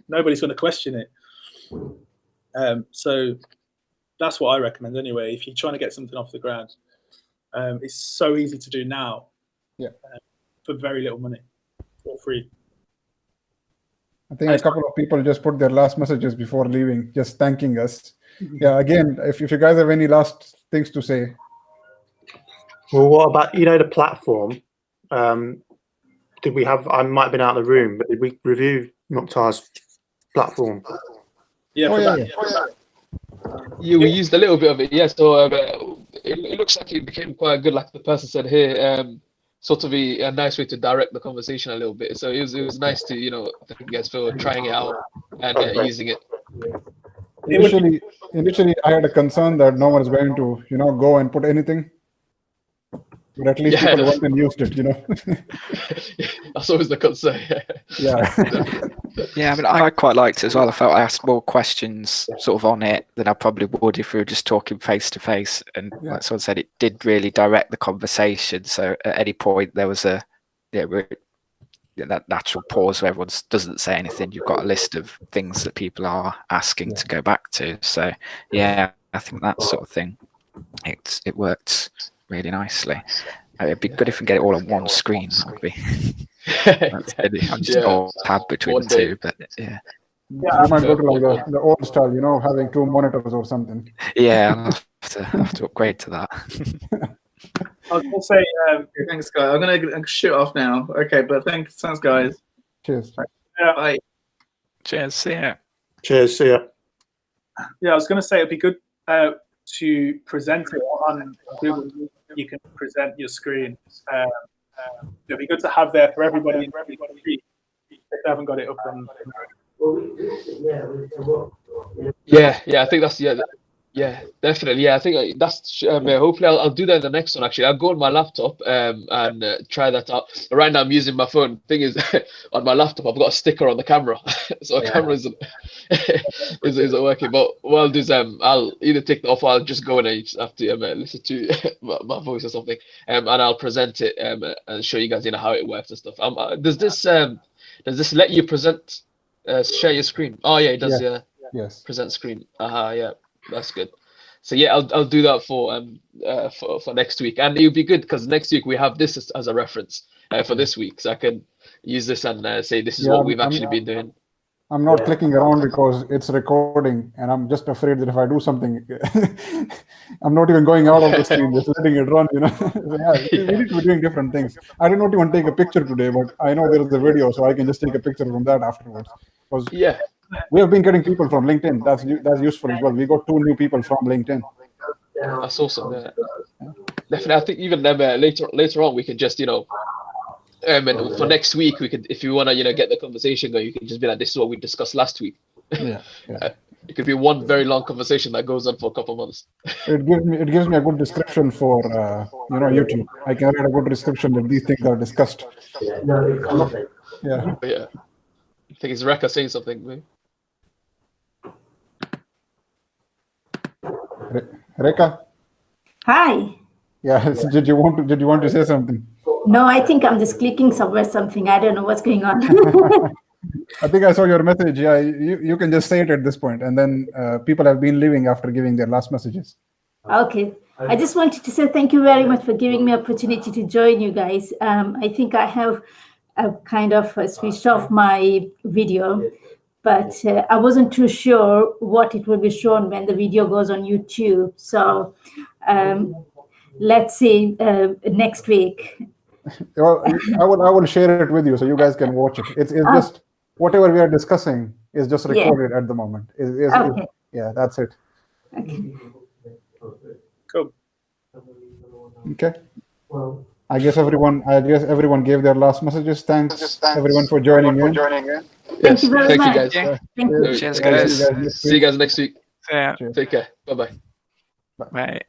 Nobody's going to question it. So that's what I recommend anyway. If you're trying to get something off the ground, it's so easy to do now. Yeah. For very little money, for free. I think a couple of people just put their last messages before leaving, just thanking us. Yeah, again, if you guys have any last things to say. Well, what about, the platform? Did we have, I might have been out of the room, but did we review Mukhtar's platform? Yeah, Yeah, we used a little bit of it. Yeah, so it looks like it became quite good, like the person said here. Sort of a nice way to direct the conversation a little bit. So it was nice to, thank you guys for trying it out and using it. Initially, I had a concern that no one is going to, go and put anything. But at least people went and used it, That's always the concern. Yeah. Yeah, I mean, I quite liked it as well. I felt I asked more questions sort of on it than I probably would if we were just talking face to face. And like someone said, it did really direct the conversation. So at any point there was that natural pause where everyone doesn't say anything. You've got a list of things that people are asking to go back to. So yeah, I think that sort of thing, it worked really nicely. It'd be good if we get it all on one screen. That would be. I'm just all tab between the two, but yeah. You might go to like the old style, having 2 monitors or something. Yeah, I'll have to upgrade to that. I was going to say, thanks, guys. I'm going to shoot off now. Okay, but thanks, guys. Cheers. Bye. Cheers. See ya. Cheers. See ya. Yeah, I was going to say it'd be good to present it on Google. You can present your screen. It'd be good to have there for everybody. If they haven't got it up on. Yeah, I think that's definitely. Yeah, I think that's. Hopefully, I'll do that in the next one. Actually, I'll go on my laptop and try that out. Right now, I'm using my phone. Thing is, on my laptop, I've got a sticker on the camera, so the camera isn't working. But what I'll do is I'll either take that off or I'll just go and I just have to listen to my voice or something, and I'll present it and show you guys how it works and stuff. Does this let you present? Share your screen. Oh yeah, it does. Yeah. Yes. Present screen. Yeah, that's good. So yeah, I'll do that for next week, and it'll be good because next week we have this as a reference for this week, so I can use this and say this is what we've actually been doing. I'm not clicking around because it's recording, and I'm just afraid that if I do something, I'm not even going out of the screen, just letting it run, So we need to be doing different things. I did not even take a picture today, but I know there is a video, so I can just take a picture from that afterwards. Because we have been getting people from LinkedIn. That's useful as well. We got 2 new people from LinkedIn. That's awesome. Yeah. Definitely, I think even later on we can just and for next week, we could, if you want to, get the conversation going, you can just be like, this is what we discussed last week. Yeah. It could be one very long conversation that goes on for a couple of months. It gives me a good description for, YouTube. I can write a good description that these things are discussed. Yeah. I think it's Reka saying something, maybe. Reka? Hi. Yeah. Did you want to say something? No, I think I'm just clicking something. I don't know what's going on. I think I saw your message. Yeah, you can just say it at this point, and then people have been leaving after giving their last messages. Okay. I just wanted to say thank you very much for giving me opportunity to join you guys. I think I have kind of switched off my video, but I wasn't too sure what it will be shown when the video goes on YouTube. So let's see next week. Well, I will share it with you so you guys can watch it. It's just whatever we are discussing is just recorded at the moment. Okay. Yeah, that's it. Okay. Cool. Okay. I guess everyone gave their last messages. Thanks everyone for joining in. Yes, you very thank you much. guys. Yeah. Thank you. Cheers, guys. See you guys next week. Yeah. Cheers. Take care. Bye bye. Bye.